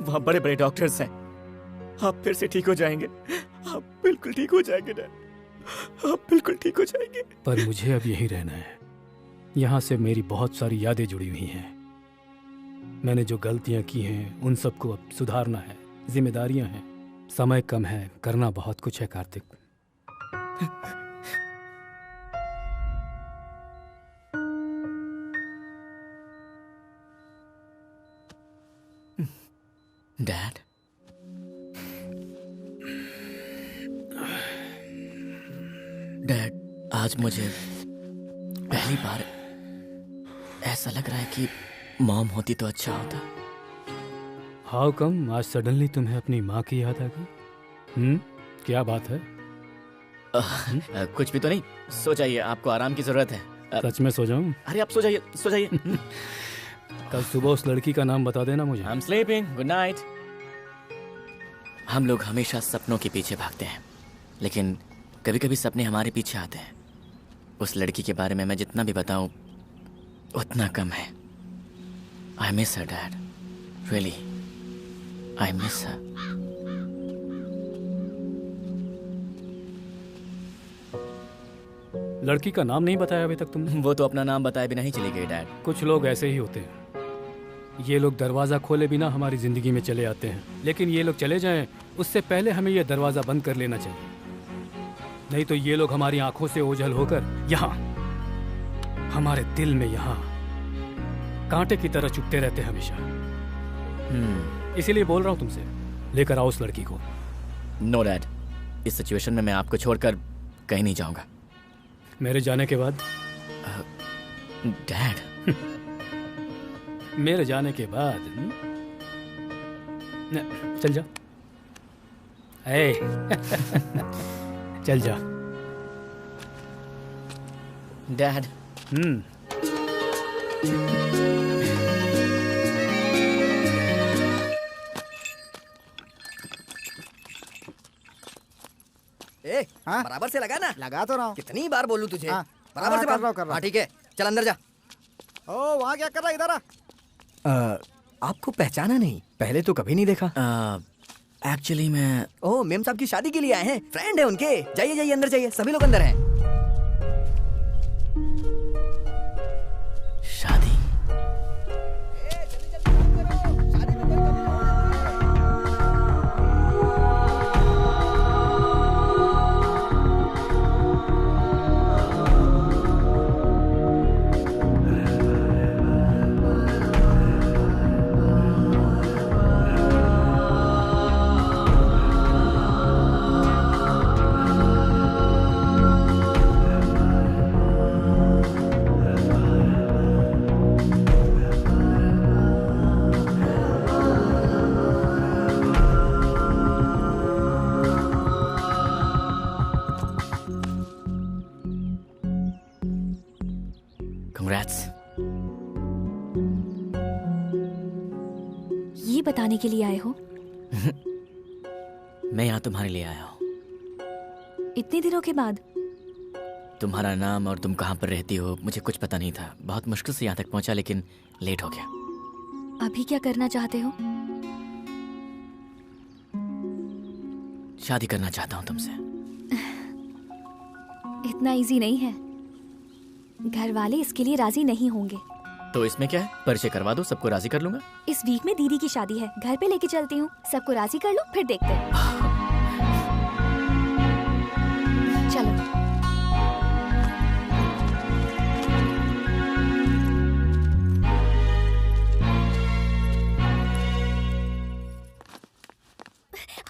वहां बड़े बड़े डॉक्टर्स हैं, आप फिर से ठीक हो जाएंगे। आप बिल्कुल ठीक हो जाएंगे डैड, आप बिल्कुल ठीक हो जाएंगे। पर मुझे अब यहीं रहना है। यहाँ से मेरी बहुत सारी यादें जुड़ी हुई हैं। मैंने जो गलतियाँ की हैं उन सबको अब सुधारना है, जिम्मेदारियाँ हैं। समय कम है, करना बहुत कुछ है कार्तिक। डैड, डैड, आज मुझे पहली बार ऐसा लग रहा है कि मॉम होती तो अच्छा होता। हाउ कम आज सडनली तुम्हें अपनी माँ की याद आ गई? क्या बात है? कुछ भी तो नहीं, सो जाइए, आपको आराम की जरूरत है। सच में सो जाऊं? अरे आप सो जाइए, सो जाइए। कल सुबह उस लड़की का नाम बता देना मुझे। I'm sleeping, good night। हम लोग हमेशा सपनों के पीछे भागते हैं, लेकिन कभी कभी सपने हमारे पीछे आते हैं। उस लड़की के बारे में मैं जितना भी बताऊं उतना कम है। I miss her, Dad. Really, I miss her. लड़की का नाम नहीं बताया अभी तक तुमने? वो तो अपना नाम बताए बिना ही चली गई डैड। कुछ लोग ऐसे ही होते हैं। ये लोग दरवाज़ा खोले बिना हमारी ज़िंदगी में चले आते हैं, लेकिन ये लोग चले जाएं उससे पहले हमें ये दरवाज़ा बंद कर लेना चाहिए। नहीं तो ये लोग हमारी आंखों से ओझल होकर यहाँ हमारे दिल में यहाँ कांटे की तरह चुभते रहते हैं हमेशा। इसीलिए बोल रहा हूँ तुमसे, लेकर आओ उस लड़की को। नो डैड, इस सिचुएशन में मैं आपको छोड़कर कहीं नहीं जाऊंगा। मेरे जाने के बाद? डैड, मेरे जाने के बाद चल जा। चल जा डैड। ए, बराबर से लगा ना। लगा तो रहा हूँ। कितनी बार बोलूं तुझे? बराबर से कर रहा हूँ। ठीक है, चल अंदर जा। ओ वहाँ क्या कर रहा है? इधर आ। आपको पहचाना नहीं? पहले तो कभी नहीं देखा। एक्चुअली मैं ओह, मेम साहब की शादी के लिए आए हैं। फ्रेंड है उनके। जाइए जाइए अंदर जाइए, सभी लोग अंदर हैं। शादी? Congrats. ये बताने के लिए आए हो? मैं यहाँ तुम्हारे लिए आया हूँ। इतने दिनों के बाद? तुम्हारा नाम और तुम कहाँ पर रहती हो मुझे कुछ पता नहीं था। बहुत मुश्किल से यहाँ तक पहुँचा, लेकिन लेट हो गया। अभी क्या करना चाहते हो? शादी करना चाहता हूँ तुमसे। इतना इजी नहीं है। घर वाले इसके लिए राजी नहीं होंगे। तो इसमें क्या है, परिचय करवा दो, सबको राजी कर लूंगा। इस वीक में दीदी की शादी है, घर पे लेके चलती हूँ, सबको राजी कर लो, फिर देखते हैं। चलो।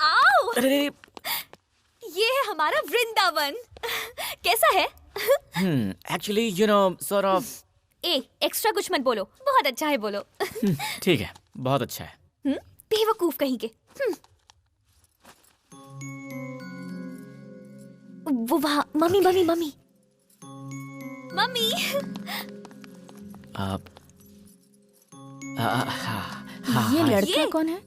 आओ! अरे ये है हमारा वृंदावन। कैसा है? Actually you know sort of. Extra कुछ मत बोलो, बहुत अच्छा है बोलो। ठीक है, बहुत अच्छा है। बेवकूफ कहीं के। वो वहाँ मम्मी मम्मी मम्मी मम्मी। ये लड़का कौन है?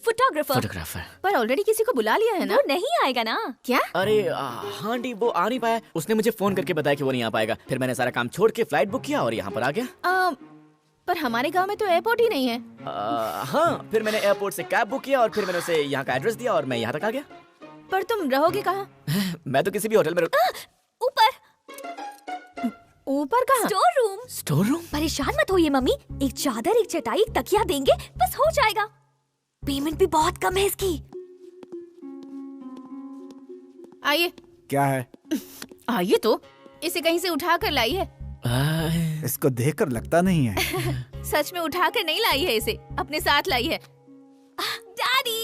फोटोग्राफर। पर ऑलरेडी किसी को बुला लिया है ना? वो नहीं आएगा ना? क्या? अरे हाँ डी, वो आ नहीं पाया। उसने मुझे फोन करके बताया कि वो नहीं आ पाएगा। फिर मैंने सारा काम छोड़ के फ्लाइट बुक किया और यहाँ पर आ गया। पर हमारे गांव में तो एयरपोर्ट ही नहीं है। हाँ, फिर मैंने एयरपोर्ट से कैब बुक किया और फिर मैंने उसे यहाँ का एड्रेस दिया और मैं यहाँ तक आ गया। पर तुम रहोगे कहाँ? मैं तो किसी भी होटल में ऊपर। ऊपर कहाँ? Store room? परेशान मत होइए मम्मी, एक चादर, एक चटाई, एक तकिया देंगे, बस हो जाएगा। पेमेंट भी बहुत कम है इसकी। आइए। क्या है? आइए तो, इसे कहीं से उठा कर लाई है। इसको देखकर लगता नहीं है। सच में उठा कर नहीं लाई है, इसे अपने साथ लाई है। डैडी!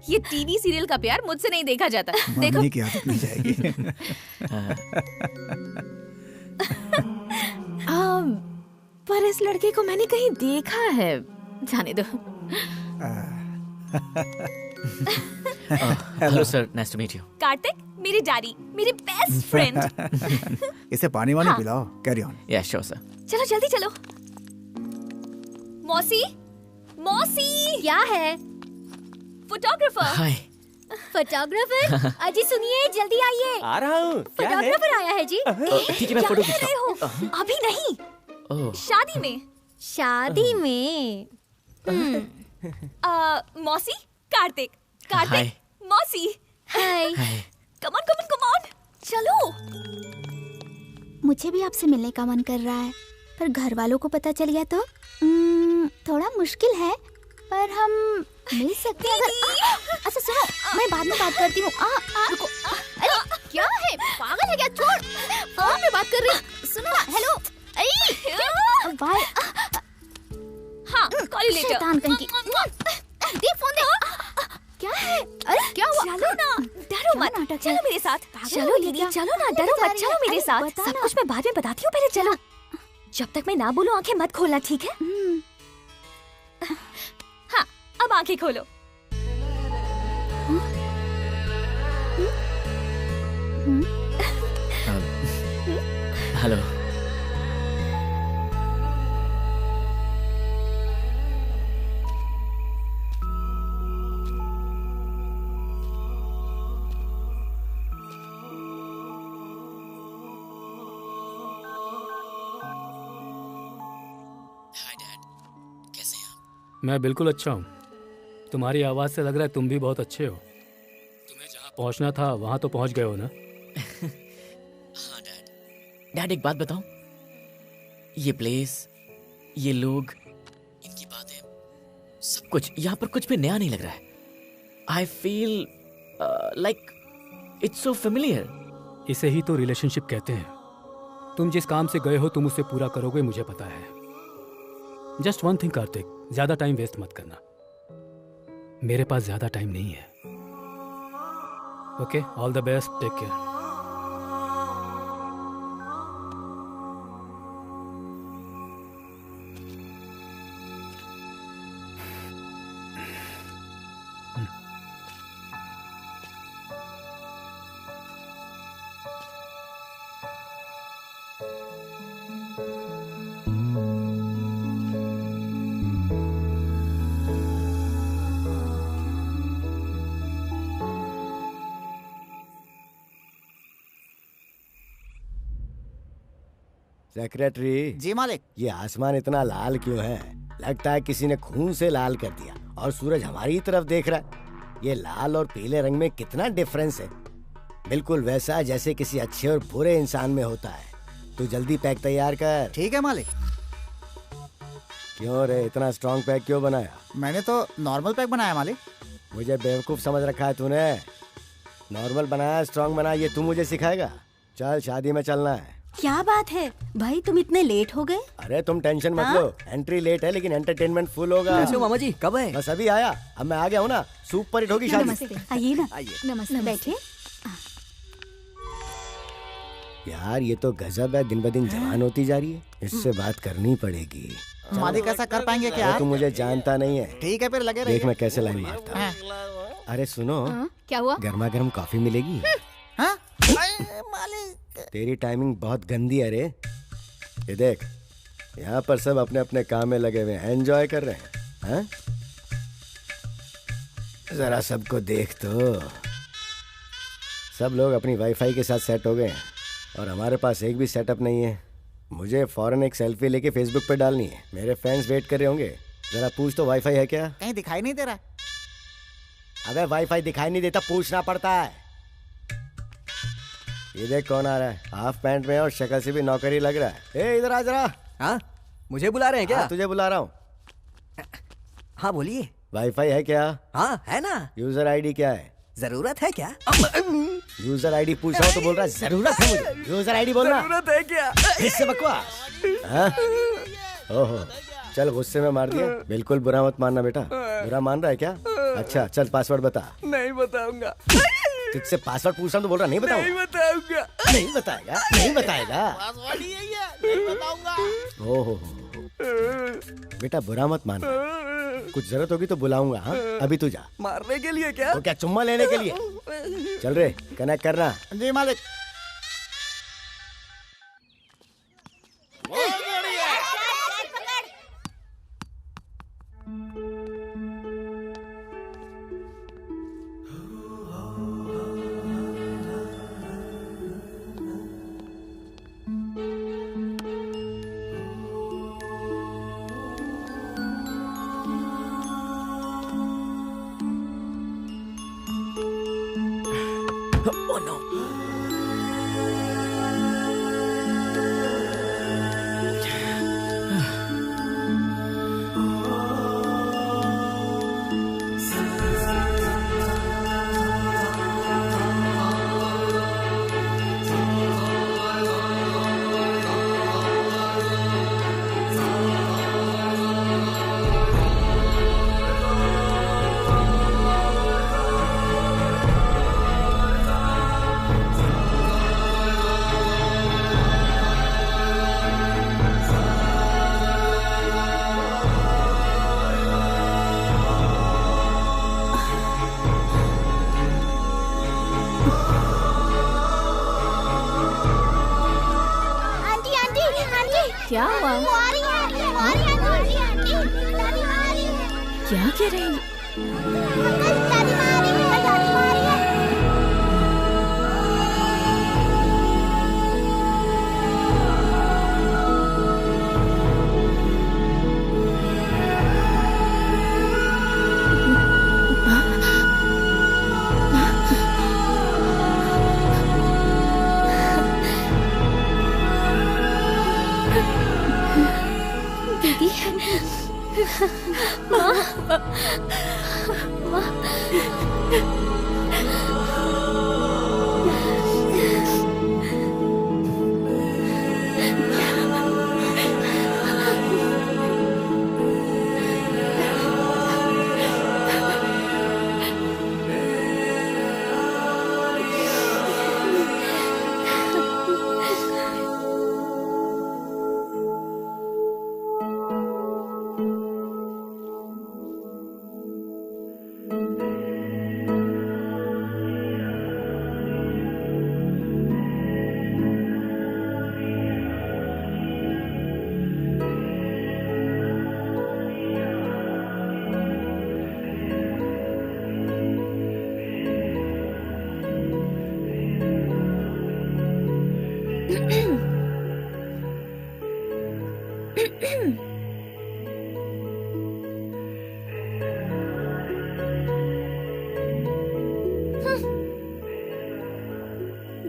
ये टीवी सीरियल का प्यार मुझसे नहीं देखा जाता। देखो। मम्मी की आदत नहीं जाएगी। पर इस लड़के को मैंने कहीं देखा है। जाने दो। Hello sir, nice to meet you. Kartik, मेरी डैडी, मेरी बेस्ट फ्रेंड। इसे पानी वानी पिलाओ। Carry on. Yeah sure sir. चलो जल्दी चलो। मौसी, मौसी। क्या है? फोटोग्राफर। हाय। फोटोग्राफर? अजी सुनिए, जल्दी आइए। आ रहा हूँ। फोटोग्राफर आया है जी। ठीक है, मैं फोटो खींचता हूँ। अभी नहीं, शादी में। शादी में? मौसी, कार्तिक, कार्तिक, मौसी। Hi. Come on come on come on, चलो। मुझे भी आपसे मिलने का मन कर रहा है, पर घर वालों को पता चल गया तो थोड़ा मुश्किल है, पर हम मिल सकते हैं अगर। अच्छा सुनो, मैं बाद में बात करती हूँ। रुको। अरे क्या है, पागल है क्या? छोड़, फोन पे बात कर रही। सुनो ना, हेलो। बाय। हाँ, कॉल यू लेटर। शैतान कहीं की। दे फोन दे। क्या है? अरे क्या हुआ? चलो ना, डरो मत, चलो मेरे साथ। चलो दीदी, चलो ना, डरो मत, चलो मेरे साथ। सब कुछ मैं बाद में बताती हूँ, पहले चलो। जब तक मैं ना बोलूं आंखें मत खोलना, ठीक है? हाँ, अब आंखें खोलो। हेलो। मैं बिल्कुल अच्छा हूँ। तुम्हारी आवाज़ से लग रहा है तुम भी बहुत अच्छे हो। तुम्हें जहाँ पहुँचना था वहाँ तो पहुँच गए हो ना? हाँ डैड एक बात बताऊं, ये प्लेस, ये लोग, इनकी बातें, सब कुछ यहाँ पर कुछ भी नया नहीं लग रहा है। I feel like it's so familiar. इसे ही तो रिलेशनशिप कहते हैं। तुम जिस काम से गए हो तुम उसे पूरा करोगे, मुझे पता है। जस्ट वन थिंग कार्तिक, ज्यादा टाइम वेस्ट मत करना। मेरे पास ज्यादा टाइम नहीं है। Okay, all the best, take care. Secretary ji मालिक। ये आसमान इतना लाल क्यों है? लगता है किसी ने खून से लाल कर दिया। और सूरज हमारी तरफ देख रहा है। ये लाल और पीले रंग में कितना डिफरेंस है। बिल्कुल वैसा जैसे किसी अच्छे और बुरे इंसान में होता है। तू जल्दी पैक तैयार कर। ठीक है मालिक। क्यों रे, इतना स्ट्रॉन्ग पैक क्यों बनाया? मैंने तो नॉर्मल पैक बनाया मालिक। मुझे बेवकूफ समझ रखा है तूने। नॉर्मल बनाया, स्ट्रॉन्ग बनाया, ये तू मुझे सिखाएगा? चल, शादी में चलना है। क्या बात है भाई, तुम इतने लेट हो गए? अरे तुम टेंशन मत लो, एंट्री लेट है लेकिन एंटरटेनमेंट फुल होगा। कैसे हो मामा जी, कब है? बस अभी आया, अब मैं आ गया हूँ ना। सुपर हिट होगी शादी। नमस्ते, आइए ना। नमस्ते। बैठिए। यार ये तो गजब है, दिन ब दिन जवान होती जा रही है। इससे बात करनी पड़ेगी। मालिक ऐसा कर पाएंगे क्या? तुम मुझे जानता नहीं है। ठीक है फिर लगे रहिए। देख मैं कैसे लाइन मारता हूँ। अरे सुनो, क्या हुआ? गर्मा गर्म कॉफी मिलेगी? तेरी टाइमिंग बहुत गंदी है रे। ये देख, यहाँ पर सब अपने अपने काम में लगे हुए हैं, एंजॉय कर रहे हैं। हाँ? जरा सबको देख तो। सब लोग अपनी वाईफाई के साथ सेट हो गए हैं और हमारे पास एक भी सेटअप नहीं है। मुझे फौरन एक सेल्फी लेके फेसबुक पे डालनी है। मेरे फैंस वेट कर रहे होंगे। जरा पूछ तो वाईफाई है क्या? कहीं दिखाई नहीं दे रहा। अबे वाईफाई दिखाई नहीं देता, पूछना पड़ता है। ये देख कौन आ रहा है, हाफ पैंट में और शक्ल से भी नौकरी लग रहा है। ए इधर आ जरा। हाँ, मुझे बुला रहे हैं क्या? हाँ, तुझे बुला रहा हूँ। हाँ बोलिए। वाईफाई है क्या? हाँ है ना। यूजर आईडी क्या है? जरूरत है क्या? यूजर आईडी पूछ रहा हूँ तो बोल रहा है जरूरत है मुझे। यूजर आईडी बोलना। जरूरत है क्या? इससे बकवास। हाँ? ओहो, चल गुस्से में मार दिया। बिल्कुल बुरा मत मानना बेटा। बुरा मान रहा है क्या? अच्छा चल पासवर्ड बता। नहीं बताऊंगा। तुझसे पासवर्ड पूछ रहा हूँ तो बोल रहा नहीं बताऊंगा। नहीं बताऊंगा। नहीं बताएगा, नहीं बताएगा। पासवर्ड ही है, नहीं बताऊंगा। ओहो बेटा बुरा मत मानना। कुछ जरूरत होगी तो बुलाऊंगा। हाँ अभी तू जा। मारने के लिए क्या? तो क्या चुम्मा लेने के लिए? चल रे, कनेक्ट करना। जी मालिक। क्या हुआ? क्या कह रही है?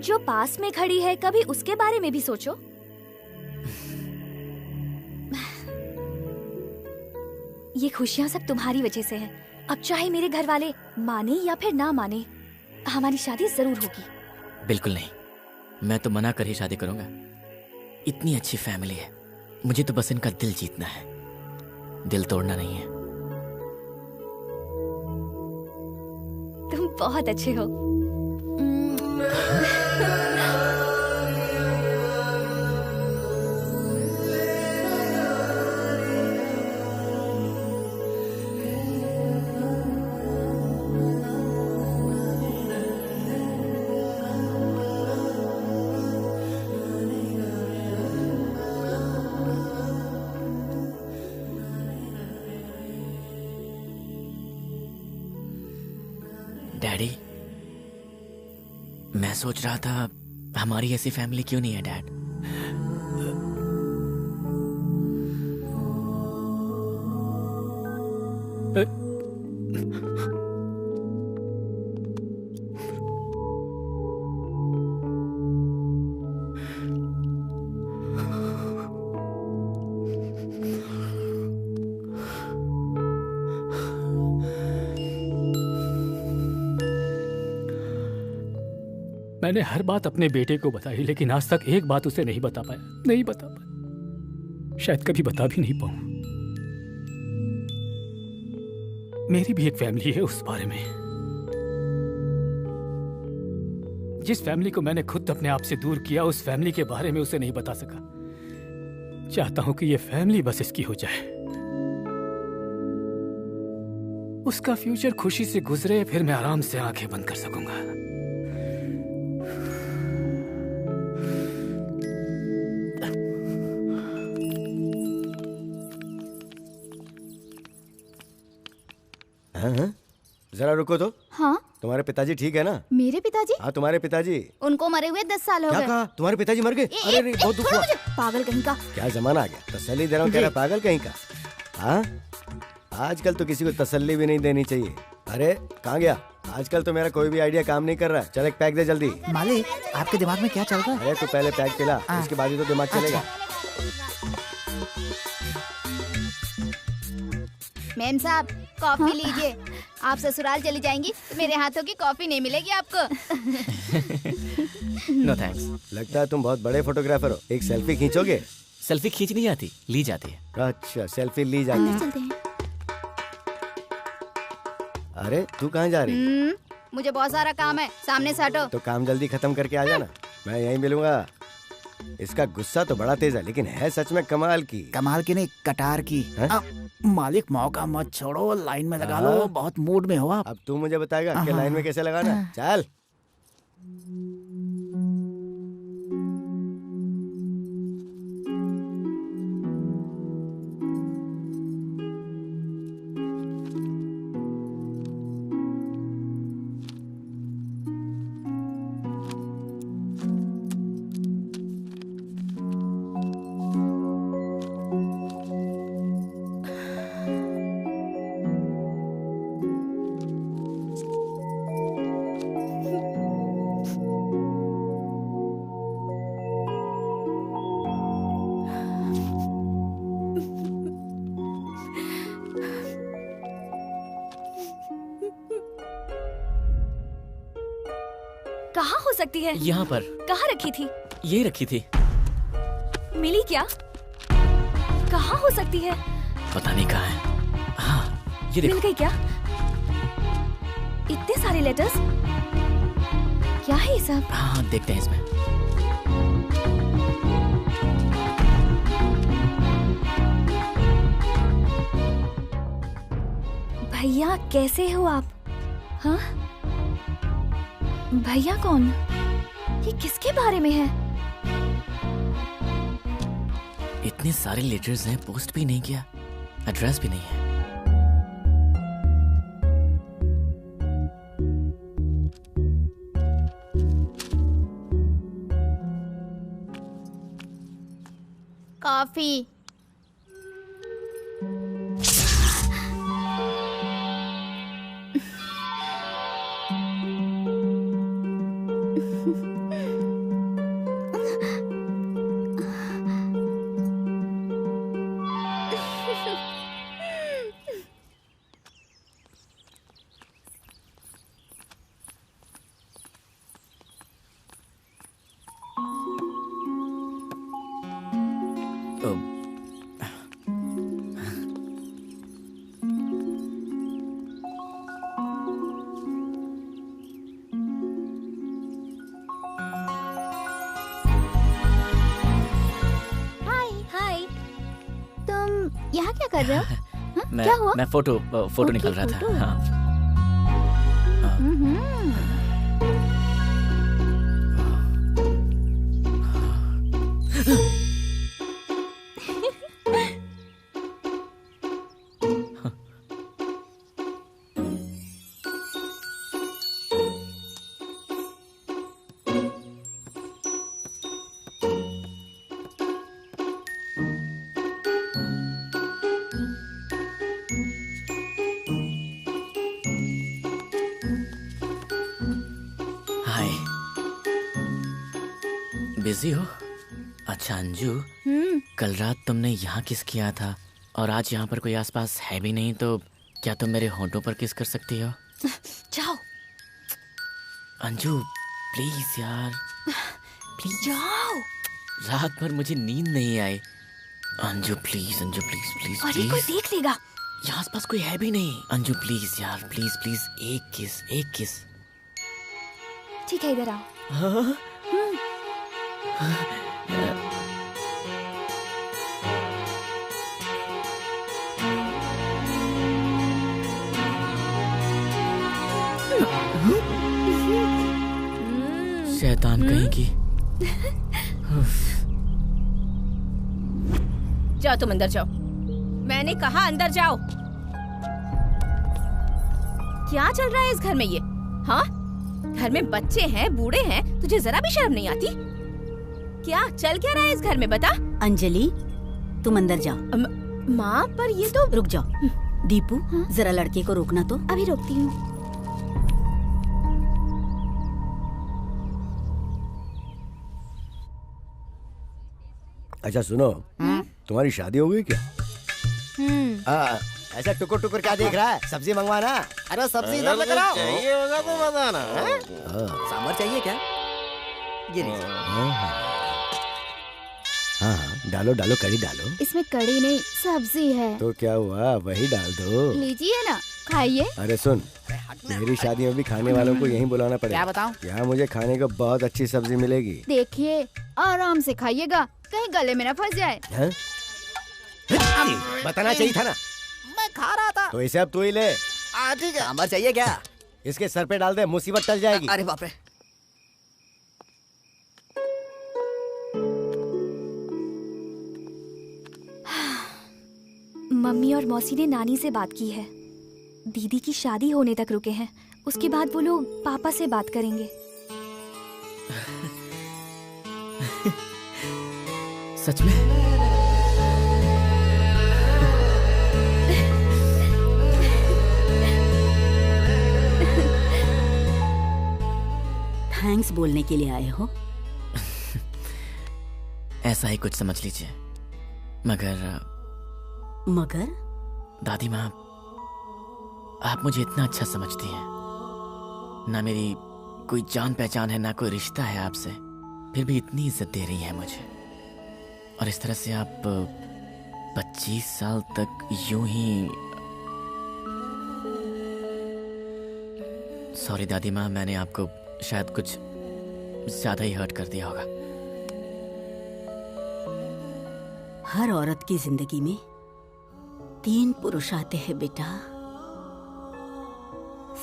जो पास में खड़ी है, कभी उसके बारे में भी सोचो। ये खुशियाँ सब तुम्हारी वजह से हैं। अब चाहे मेरे घर वाले माने या फिर ना माने, हमारी शादी जरूर होगी। बिल्कुल नहीं, मैं तो मना कर ही शादी करूंगा। इतनी अच्छी फैमिली है, मुझे तो बस इनका दिल जीतना है, दिल तोड़ना नहीं है। तुम बहुत अच्छे हो। डैडी, मैं सोच रहा था हमारी ऐसी फैमिली क्यों नहीं है डैड। मैंने हर बात अपने बेटे को बताई, लेकिन आज तक एक बात उसे नहीं बता पाया। शायद कभी बता भी नहीं पाऊं। मेरी भी एक फैमिली है, उस बारे में, जिस फैमिली को मैंने खुद अपने आप से दूर किया, उस फैमिली के बारे में उसे नहीं बता सका। चाहता हूं कि ये फैमिली बस इसकी हो जाए, उसका फ्यूचर खुशी से गुजरे, फिर मैं आराम से आंखें बंद कर सकूंगा। हाँ? जरा रुको तो। हाँ? तुम्हारे पिताजी ठीक है ना? मेरे पिताजी? हाँ, तुम्हारे पिताजी। उनको मरे हुए 10 साल हो गए। क्या कहा? तुम्हारे पिताजी मर गए? अरे बहुत दुख हुआ। पागल कहीं का। क्या जमाना आ गया, तसल्ली दे रहा हूँ, कह रहा पागल कहीं का। हाँ, आजकल तो किसी को तसल्ली भी नहीं देनी चाहिए। अरे कहाँ गया? आजकल तो मेरा कोई भी आइडिया काम नहीं कर रहा है। चल एक पैक दे जल्दी। मालिक, आपके दिमाग में क्या चल रहा है? अरे तू पहले पैक पिला, उसके बाद ही तो दिमाग चलेगा। मैम साहब, कॉफी लीजिए। आप ससुराल चली जाएंगी तो मेरे हाथों की कॉफी नहीं मिलेगी आपको। No thanks. लगता है तुम बहुत बड़े फोटोग्राफर हो। एक सेल्फी खींचोगे? सेल्फी खींच नहीं जाती, ली जाती है। अच्छा, सेल्फी ली जाती है। चलते हैं। अरे तू कहाँ जा रही? मुझे बहुत सारा काम है, सामने से हटो। तो काम जल्दी खत्म करके आ जाना, मैं यहीं मिलूंगा। इसका गुस्सा तो बड़ा तेज है, लेकिन है सच में कमाल की। कमाल की नहीं, कटार की। मालिक, मौका मत छोड़ो, लाइन में लगा लो। बहुत मूड में हो आप। अब तू मुझे बताएगा कि लाइन में कैसे लगाना। चल। कहाँ हो सकती है? यहाँ पर। कहाँ रखी थी? ये रखी थी। मिली क्या? कहाँ हो सकती है? पता नहीं कहाँ है। हाँ, ये देखो। मिल गई क्या? इतने सारे लेटर्स, क्या है ये सब? हाँ, देखते हैं इसमें। भैया कैसे हो आप? हाँ? भैया कौन? ये किसके बारे में है? इतने सारे लेटर्स हैं, पोस्ट भी नहीं किया, एड्रेस भी नहीं है। कॉफी। कर रहे हो? क्या हुआ? मैं फोटो निकल रहा था। हाँ। बिजी हो? अच्छा अंजू, कल रात तुमने यहाँ किस किया था और आज यहाँ पर कोई आसपास है भी नहीं, तो क्या तुम मेरे होंठों पर किस कर सकती हो? जाओ अंजू प्लीज यार, प्लीज जाओ। रात भर मुझे नींद नहीं आई। Anju please, Anju please please अरे कोई देख लेगा। यहाँ आसपास कोई है भी नहीं। अंजू प्लीज यार, प्लीज प्लीज, एक किस, एक किस। ठीक है, इधर आओ। शैतान कहीं की। जाओ, तुम अंदर जाओ। मैंने कहा अंदर जाओ। क्या चल रहा है इस घर में ये? हाँ, घर में बच्चे हैं, बूढ़े हैं, तुझे जरा भी शर्म नहीं आती? क्या चल क्या रहा है इस घर में, बता। अंजलि, तुम अंदर जाओ। माँ, पर ये तो। रुक जाओ। दीपू, जरा लड़के को रोकना तो। अभी रोकती हूँ। अच्छा सुनो, तुम्हारी शादी हो गई क्या? ऐसा टुकुर टुकुर क्या देख रहा है? सब्जी मंगवाना। अरे सब्जी इधर लेकर आओ। चाहिए होगा तो बताना। सांभर चाहिए क्या? ये हाँ, डालो डालो, कड़ी डालो। इसमें कड़ी नहीं, सब्जी है। तो क्या हुआ, वही डाल दो। लीजिए ना, खाइए। अरे सुन, मेरी शादी में भी खाने वालों को यहीं बुलाना पड़ेगा। क्या बताऊं? यहाँ मुझे खाने को बहुत अच्छी सब्जी मिलेगी। देखिए, आराम से खाइएगा, कहीं गले में ना फंस जाए। बताना चाहिए था ना। मैं खा रहा था। तो इसे अब तू ही ले। ठीक है। सांभर चाहिए क्या? इसके सर पे डाल दे, मुसीबत टल जाएगी। अरे बाप रे। मम्मी और मौसी ने नानी से बात की है। दीदी की शादी होने तक रुके हैं, उसके बाद वो लोग पापा से बात करेंगे। सच में? थैंक्स बोलने के लिए आए हो? ऐसा ही कुछ समझ लीजिए। मगर दादी माँ, आप मुझे इतना अच्छा समझती हैं। ना मेरी कोई जान पहचान है, ना कोई रिश्ता है आपसे, फिर भी इतनी इज्जत दे रही है मुझे। और इस तरह से आप 25 साल तक यूं ही। सॉरी दादी माँ, मैंने आपको शायद कुछ ज्यादा ही हर्ट कर दिया होगा। हर औरत की जिंदगी में 3 पुरुष आते हैं बेटा।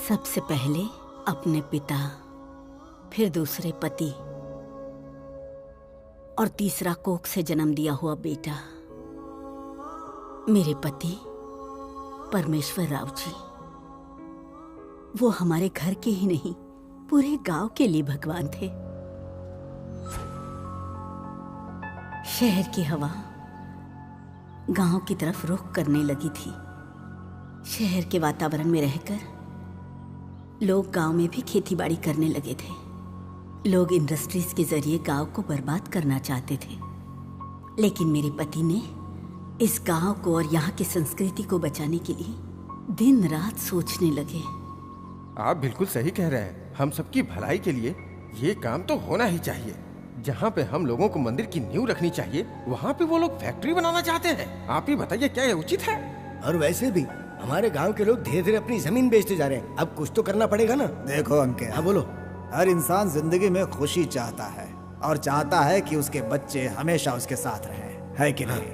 सबसे पहले अपने पिता, फिर दूसरे पति, और तीसरा कोख से जन्म दिया हुआ बेटा, मेरे पति परमेश्वर राव जी। वो हमारे घर के ही नहीं, पूरे गांव के लिए भगवान थे। शहर की हवा गांव की तरफ रुख करने लगी थी। शहर के वातावरण में रहकर लोग गांव में भी खेतीबाड़ी करने लगे थे। लोग इंडस्ट्रीज के जरिए गांव को बर्बाद करना चाहते थे, लेकिन मेरे पति ने इस गांव को और यहाँ की संस्कृति को बचाने के लिए दिन रात सोचने लगे। आप बिल्कुल सही कह रहे हैं। हम सबकी भलाई के लिए ये काम तो होना ही चाहिए। जहाँ पे हम लोगों को मंदिर की नींव रखनी चाहिए, वहाँ पे वो लोग फैक्ट्री बनाना चाहते हैं। आप ही बताइए, क्या ये उचित है? और वैसे भी हमारे गांव के लोग धीरे धीरे अपनी जमीन बेचते जा रहे हैं। अब कुछ तो करना पड़ेगा ना। देखो अंकित, हाँ बोलो। हर इंसान जिंदगी में खुशी चाहता है और चाहता है कि उसके बच्चे हमेशा उसके साथ रहें, है कि नहीं?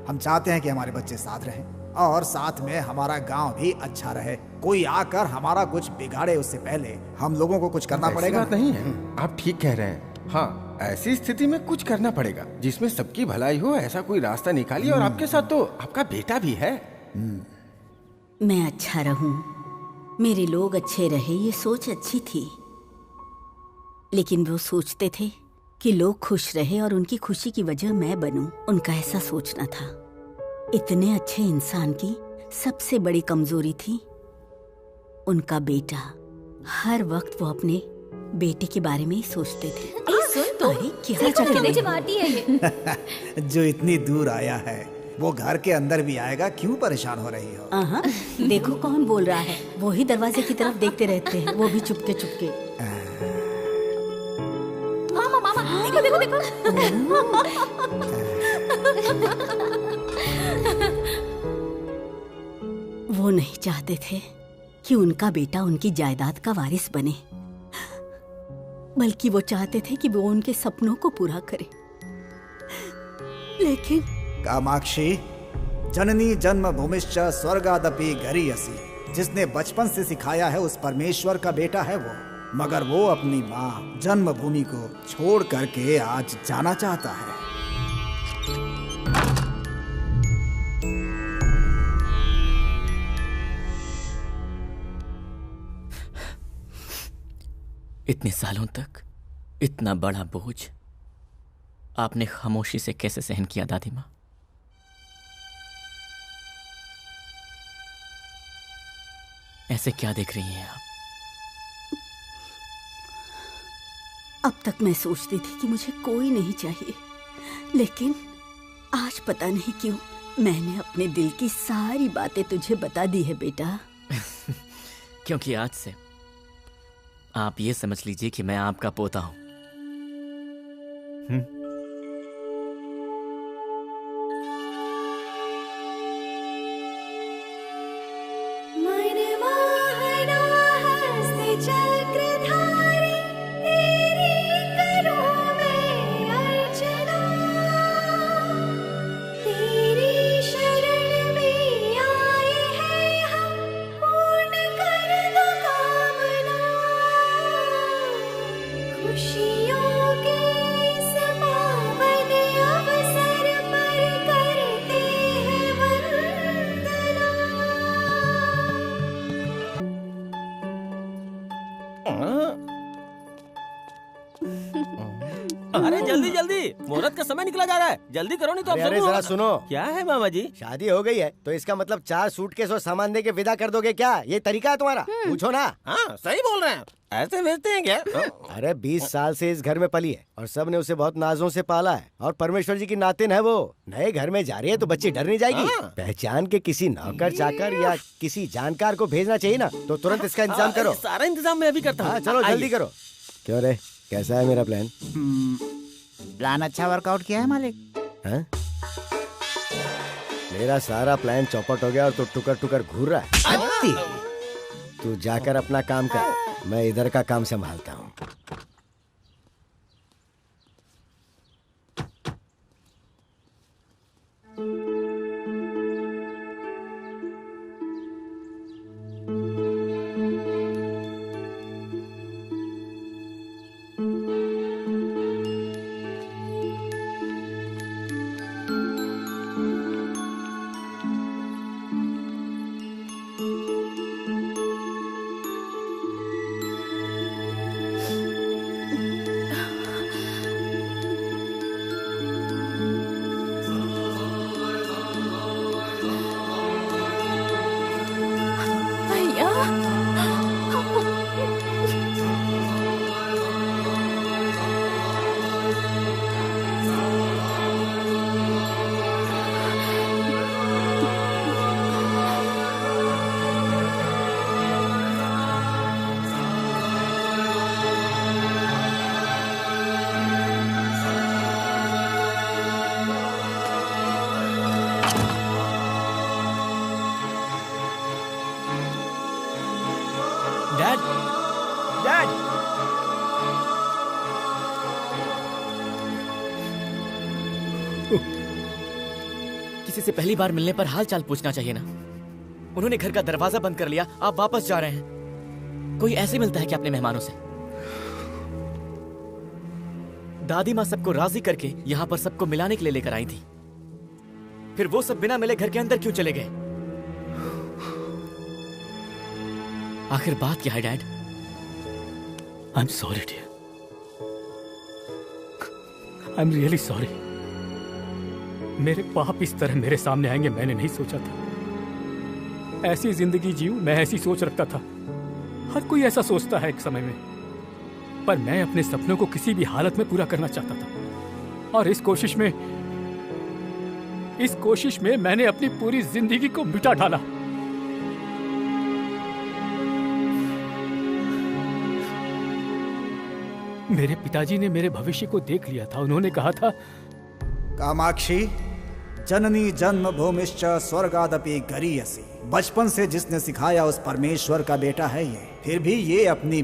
हम चाहते हैं कि हमारे बच्चे साथ रहें। और साथ में हमारा गांव भी अच्छा रहे। कोई आकर हमारा कुछ बिगाड़े उससे पहले हम लोगों को कुछ करना पड़ेगा। बात नहीं है, आप ठीक कह रहे हैं। हाँ, ऐसी स्थिति में कुछ करना पड़ेगा जिसमें सबकी भलाई हो। ऐसा कोई रास्ता निकालिए। और आपके साथ तो आपका बेटा भी है। मैं अच्छा रहूं, मेरे लोग अच्छे रहे, ये सोच अच्छी थी। लेकिन वो सोचते थे कि लोग खुश रहे और उनकी खुशी की वजह मैं बनूं। उनका ऐसा सोचना था। इतने अच्छे इंसान की सबसे बड़ी कमजोरी थी उनका बेटा। हर वक्त वो अपने बेटे के बारे में ही सोचते थे। सुन तो, अरे क्या मारती है ये। जो इतनी दूर आया है वो घर के अंदर भी आएगा, क्यों परेशान हो रही हो? देखो कौन बोल रहा है। वो ही दरवाजे की तरफ देखते रहते हैं, वो भी चुपके चुपके। मामा मामा देखो देखो देखो। वो नहीं चाहते थे कि उनका बेटा उनकी जायदाद का वारिस बने, बल्कि वो चाहते थे कि वो उनके सपनों को पूरा करे। लेकिन कामाक्षी, जननी जन्म भूमिश्च स्वर्गादपि गरीयसी, जिसने बचपन से सिखाया है उस परमेश्वर का बेटा है वो। मगर वो अपनी माँ जन्मभूमि को छोड़ करके आज जाना चाहता है। इतने सालों तक इतना बड़ा बोझ आपने खामोशी से कैसे सहन किया दादी माँ? ऐसे क्या देख रही हैं आप? अब तक मैं सोचती थी कि मुझे कोई नहीं चाहिए, लेकिन आज पता नहीं क्यों मैंने अपने दिल की सारी बातें तुझे बता दी है बेटा। क्योंकि आज से आप ये समझ लीजिए कि मैं आपका पोता हूं। अरे जल्दी जल्दी, मुहूर्त का समय निकला जा रहा है। जल्दी करो नहीं तो अरे जरा सुनो। क्या है मामा जी? शादी हो गई है तो इसका मतलब 4 सूटकेस और सामान दे के विदा कर दोगे क्या? ये तरीका है तुम्हारा? पूछो ना। हाँ सही बोल रहे हैं, ऐसे भेजते हैं क्या? अरे 20 साल से इस घर में पली है और सब ने उसे बहुत नाजों से पाला है और परमेश्वर जी की नातिन है वो। नए घर में जा रही है तो बच्ची डर नहीं जाएगी? पहचान के किसी नौकर चाकर या किसी जानकार को भेजना चाहिए ना, तो तुरंत इसका इंतजाम करो। सारा इंतजाम मैं अभी करता हूँ। चलो जल्दी करो। क्यों रे, कैसा है मेरा प्लान? प्लान अच्छा वर्कआउट किया है मालिक। हाँ? मेरा सारा प्लान चौपट हो गया और तू टुकर टुकर घूर रहा है। तू जाकर अपना काम कर, मैं इधर का काम संभालता हूँ। किसी से पहली बार मिलने पर हाल चाल पूछना चाहिए ना। उन्होंने घर का दरवाजा बंद कर लिया, आप वापस जा रहे हैं। कोई ऐसे मिलता है क्या अपने मेहमानों से? दादी माँ सबको राजी करके यहाँ पर सबको मिलाने के लिए लेकर आई थी, फिर वो सब बिना मिले घर के अंदर क्यों चले गए? आखिर बात क्या है dad? I am sorry dear, I am really sorry. मेरे पाप इस तरह मेरे सामने आएंगे मैंने नहीं सोचा था। ऐसी जिंदगी जीऊं, मैं ऐसी सोच रखता था। हर कोई ऐसा सोचता है एक समय में, पर मैं अपने सपनों को किसी भी हालत में पूरा करना चाहता था, और इस कोशिश में मैंने अपनी पूरी जिंदगी को मिटा डाला। मेरे पिताजी ने मेरे भविष्य को देख लिया था। उन्होंने कहा था, कामाक्षी जननी जन्म भूमिश्च स्वर्गादपि गरीयसी। बचपन से जिसने सिखाया उस परमेश्वर का बेटा है ये, फिर भी ये अपनी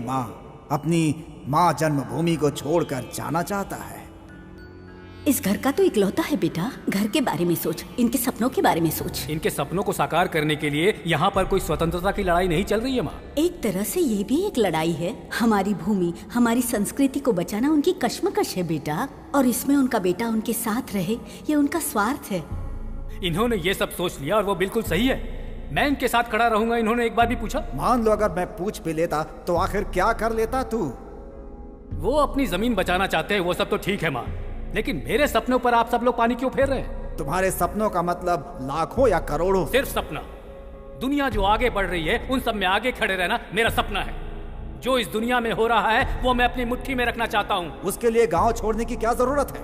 माँ जन्मभूमि को छोड़कर जाना चाहता है। इस घर का तो इकलौता है बेटा, घर के बारे में सोच, इनके सपनों के बारे में सोच। इनके सपनों को साकार करने के लिए यहाँ पर कोई स्वतंत्रता की लड़ाई नहीं चल रही है माँ। एक तरह से ये भी एक लड़ाई है। हमारी भूमि, हमारी संस्कृति को बचाना उनकी कश्मकश है बेटा, और इसमें उनका बेटा उनके साथ रहे ये उनका स्वार्थ है। इन्होंने ये सब सोच लिया और वो बिल्कुल सही है। मैं इनके साथ खड़ा रहूंगा, इन्होंने एक बार भी पूछा? मान लो अगर मैं पूछ भी लेता तो आखिर क्या कर लेता तू? वो अपनी जमीन बचाना चाहते हैं, वो सब तो ठीक है माँ, लेकिन मेरे सपनों पर आप सब लोग पानी क्यों फेर रहे हैं? तुम्हारे सपनों का मतलब लाखों या करोड़ों? सिर्फ सपना। दुनिया जो आगे बढ़ रही है उन सब में आगे खड़े रहना मेरा सपना है। जो इस दुनिया में हो रहा है वो मैं अपनी मुट्ठी में रखना चाहता हूँ। उसके लिए गांव छोड़ने की क्या जरूरत है?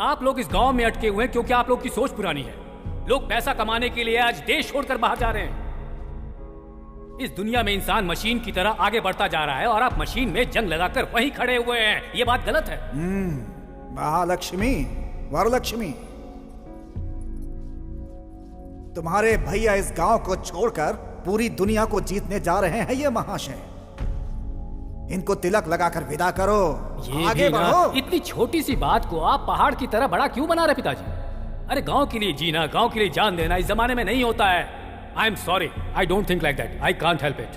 आप लोग इस गांव में अटके हुए हैं क्योंकि आप लोग की सोच पुरानी है। लोग पैसा कमाने के लिए आज देश छोड़कर बाहर जा रहे हैं। इस दुनिया में इंसान मशीन की तरह आगे बढ़ता जा रहा है और आप मशीन में जंग लगाकर वहीं खड़े हुए हैं। ये बात गलत है। महालक्ष्मी, वरलक्ष्मी, तुम्हारे भैया इस गांव को छोड़कर पूरी दुनिया को जीतने जा रहे हैं ये महाशय। इनको तिलक लगाकर विदा करो, आगे बढ़ो। इतनी छोटी सी बात को आप पहाड़ की तरह बड़ा क्यों बना रहे पिताजी? अरे गांव के लिए जीना, गांव के लिए जान देना इस जमाने में नहीं होता है। आई am sorry, I don't think like that, I can't help it.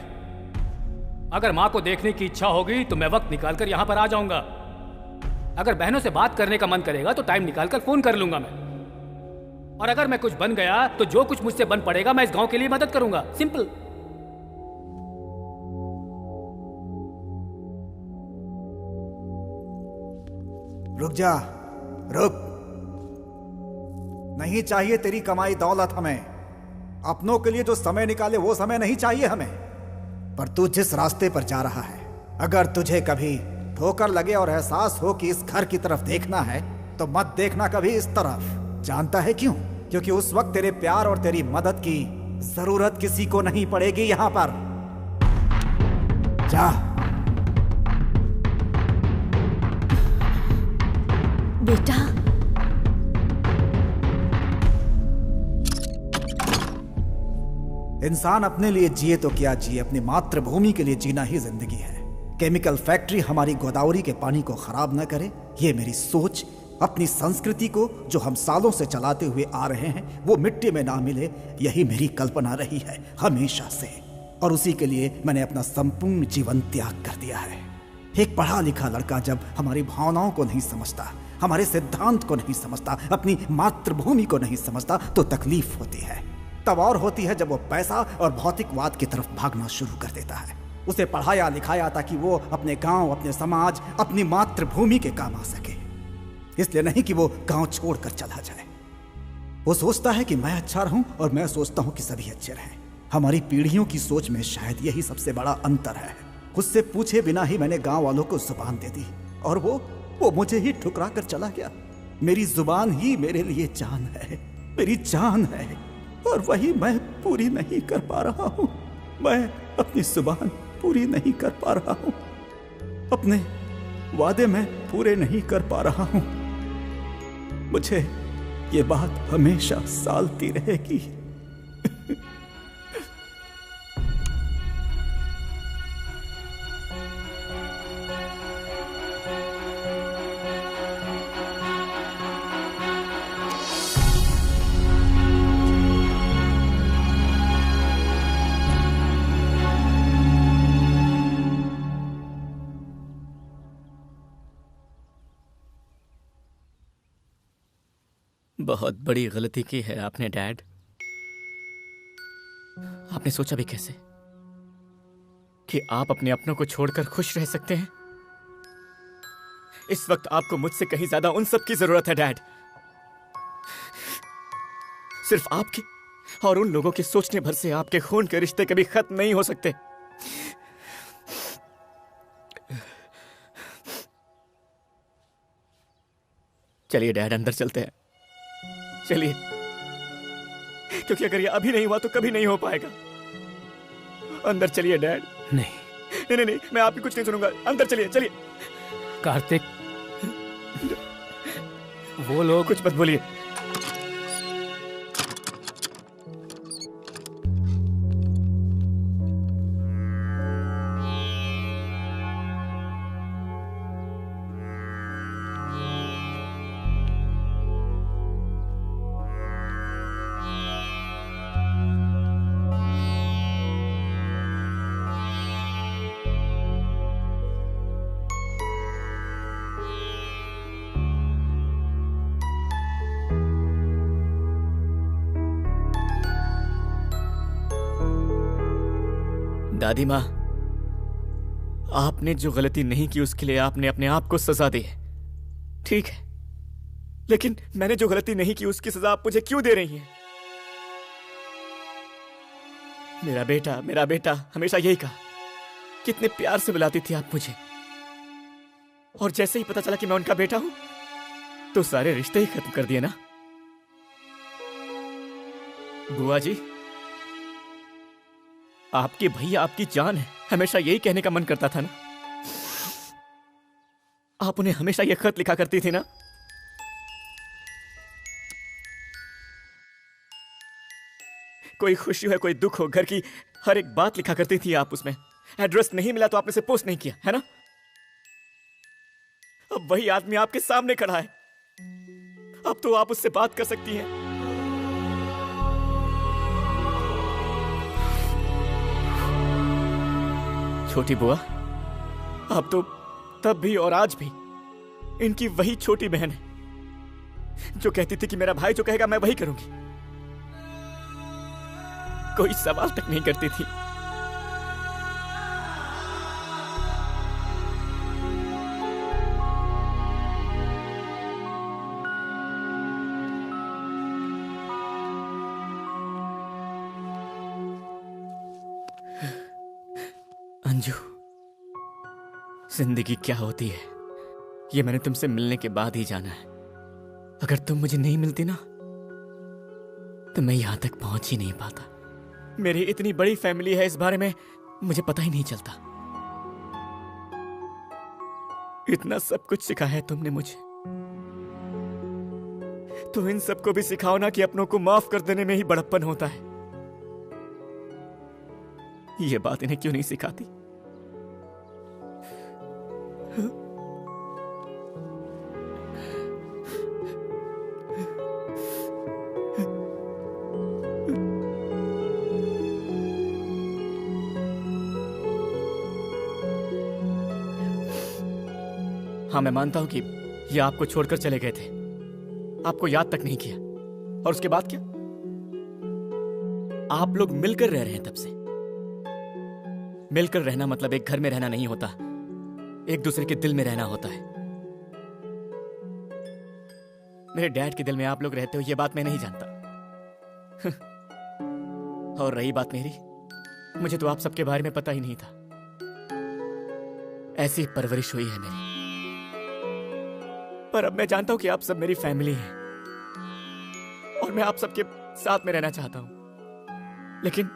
अगर माँ को देखने की इच्छा होगी तो मैं वक्त निकालकर यहाँ पर आ जाऊंगा। अगर बहनों से बात करने का मन करेगा तो टाइम निकालकर फोन कर लूंगा मैं। और अगर मैं कुछ बन गया तो जो कुछ मुझसे बन पड़ेगा मैं इस गांव के लिए मदद करूंगा। सिंपल। रुक जा, रुक। नहीं चाहिए तेरी कमाई दौलत हमें। अपनों के लिए जो समय निकाले वो समय नहीं चाहिए हमें। पर तू जिस रास्ते पर जा रहा है, अगर तुझे कभी ठोकर लगे और एहसास हो कि इस घर की तरफ देखना है तो मत देखना कभी इस तरफ। जानता है क्यों? क्योंकि उस वक्त तेरे प्यार और तेरी मदद की जरूरत किसी को नहीं पड़ेगी यहां पर। जा। बेटा, इंसान अपने लिए जिए तो क्या जिए, अपनी मातृभूमि के लिए जीना ही जिंदगी है। केमिकल फैक्ट्री हमारी गोदावरी के पानी को खराब न करे, ये मेरी सोच। अपनी संस्कृति को जो हम सालों से चलाते हुए आ रहे हैं वो मिट्टी में ना मिले, यही मेरी कल्पना रही है हमेशा से। और उसी के लिए मैंने अपना संपूर्ण जीवन त्याग कर दिया है। एक पढ़ा लिखा लड़का जब हमारी भावनाओं को नहीं समझता, हमारे सिद्धांत को नहीं समझता, अपनी मातृभूमि को नहीं समझता तो तकलीफ होती है। तब और होती है जब वो पैसा और भौतिकवाद की तरफ भागना शुरू कर देता है। उसे पढ़ाया लिखाया ताकि वो अपने गांव, अपने समाज, अपनी मातृभूमि के काम आ सके, इसलिए नहीं कि वो गांव छोड़कर चला जाए। वो सोचता है कि मैं अच्छा रहूं और मैं सोचता हूं कि सभी अच्छे रहें। हमारी पीढ़ियों की सोच में शायद यही सबसे बड़ा अंतर है। उससे पूछे बिना ही मैंने गांव वालों को जुबान दे दी और वो मुझे ही ठुकरा कर चला गया। मेरी जुबान ही मेरे लिए जान है, मेरी जान है, और वही मैं पूरी नहीं कर पा रहा हूं। मैं अपनी जुबान पूरी नहीं कर पा रहा हूं, अपने वादे मैं पूरे नहीं कर पा रहा हूं। मुझे ये बात हमेशा सालती रहेगी। बहुत बड़ी गलती की है आपने डैड। आपने सोचा भी कैसे कि आप अपने अपनों को छोड़कर खुश रह सकते हैं? इस वक्त आपको मुझसे कहीं ज्यादा उन सब की जरूरत है डैड। सिर्फ आपके और उन लोगों के सोचने भर से आपके खून के रिश्ते कभी खत्म नहीं हो सकते। चलिए डैड, अंदर चलते हैं। चलिए, क्योंकि अगर ये अभी नहीं हुआ तो कभी नहीं हो पाएगा। अंदर चलिए डैड। नहीं नहीं नहीं, मैं आपकी कुछ नहीं सुनूंगा। अंदर चलिए, चलिए। कार्तिक, वो लोग। कुछ मत बोलिए। दादी माँ, आपने जो गलती नहीं की उसके लिए आपने अपने आप को सजा दी है, ठीक है, लेकिन मैंने जो गलती नहीं की उसकी सजा आप मुझे क्यों दे रही हैं? मेरा बेटा हमेशा यही कहा, कितने प्यार से बुलाती थी आप मुझे, और जैसे ही पता चला कि मैं उनका बेटा हूं तो सारे रिश्ते ही खत्म कर दिए ना। बुआ जी, आपके भैया आपकी जान है, हमेशा यही कहने का मन करता था ना। आप उन्हें हमेशा यह खत लिखा करती थी ना। कोई खुशी हो कोई दुख हो, घर की हर एक बात लिखा करती थी आप उसमें। एड्रेस नहीं मिला तो आपने से पोस्ट नहीं किया, है ना। अब वही आदमी आपके सामने खड़ा है, अब तो आप उससे बात कर सकती हैं। छोटी बुआ, आप तो तब भी और आज भी इनकी वही छोटी बहन है जो कहती थी कि मेरा भाई जो कहेगा मैं वही करूंगी। कोई सवाल तक नहीं करती थी। अंजू, जिंदगी क्या होती है ये मैंने तुमसे मिलने के बाद ही जाना है। अगर तुम मुझे नहीं मिलती ना तो मैं यहां तक पहुंच ही नहीं पाता। मेरी इतनी बड़ी फैमिली है, इस बारे में मुझे पता ही नहीं चलता। इतना सब कुछ सिखाया है तुमने मुझे, तो इन सबको भी सिखाओ ना कि अपनों को माफ कर देने में ही बड़प्पन होता है। ये बात इन्हें क्यों नहीं सिखाती? हाँ, मैं मानता हूं कि ये आपको छोड़कर चले गए थे, आपको याद तक नहीं किया, और उसके बाद क्या? आप लोग मिलकर रह रहे हैं तब से। मिलकर रहना मतलब एक घर में रहना नहीं होता, एक दूसरे के दिल में रहना होता है। मेरे डैड के दिल में आप लोग रहते हो ये बात मैं नहीं जानता। और रही बात मेरी, मुझे तो आप सबके बारे में पता ही नहीं था। ऐसी परवरिश हुई है मेरी, पर अब मैं जानता हूं कि आप सब मेरी फैमिली हैं और मैं आप सबके साथ में रहना चाहता हूं। लेकिन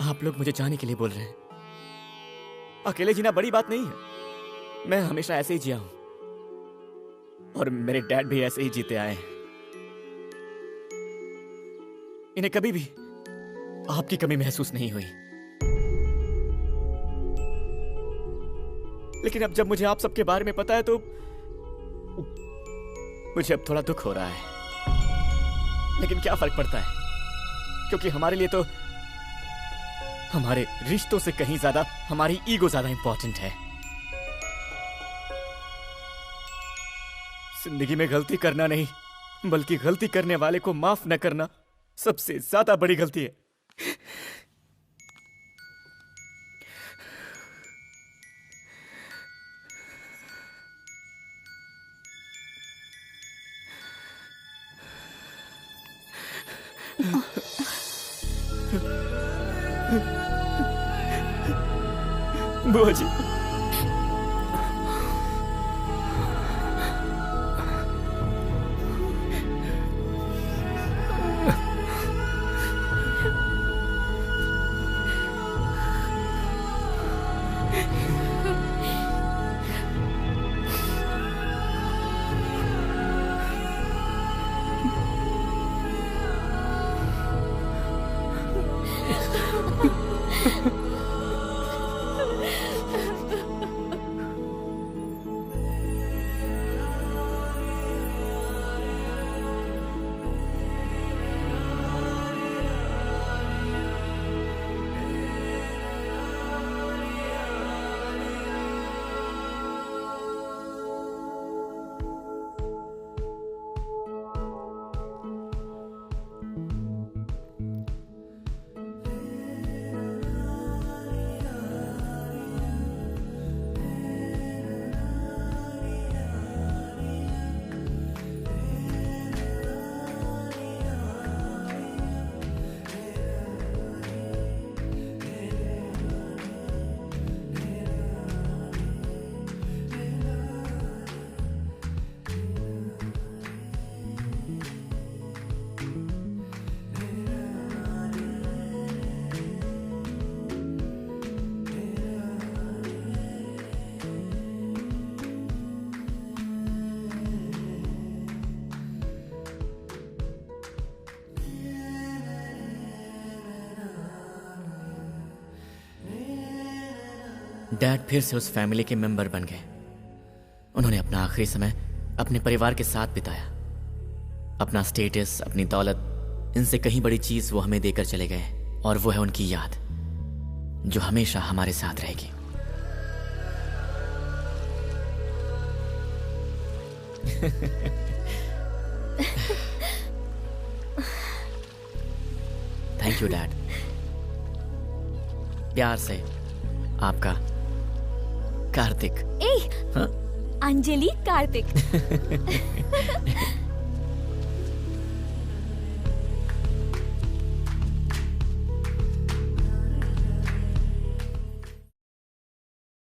आप लोग मुझे जाने के लिए बोल रहे हैं। अकेले जीना बड़ी बात नहीं है, मैं हमेशा ऐसे ही जिया हूं और मेरे डैड भी ऐसे ही जीते आए हैं। इन्हें कभी भी आपकी कमी महसूस नहीं हुई। लेकिन अब जब मुझे आप सबके बारे में पता है तो मुझे अब थोड़ा दुख हो रहा है। लेकिन क्या फर्क पड़ता है, क्योंकि हमारे लिए तो हमारे रिश्तों से कहीं ज्यादा हमारी ईगो ज्यादा इंपॉर्टेंट है। जिंदगी में गलती करना नहीं, बल्कि गलती करने वाले को माफ न करना सबसे ज्यादा बड़ी गलती है। बुआ जी, डैड फिर से उस फैमिली के मेंबर बन गए। उन्होंने अपना आखिरी समय अपने परिवार के साथ बिताया। अपना स्टेटस, अपनी दौलत, इनसे कहीं बड़ी चीज वो हमें देकर चले गए, और वो है उनकी याद जो हमेशा हमारे साथ रहेगी। Thank you dad. प्यार से आपका कार्तिक। ए, हाँ? अंजलि कार्तिक।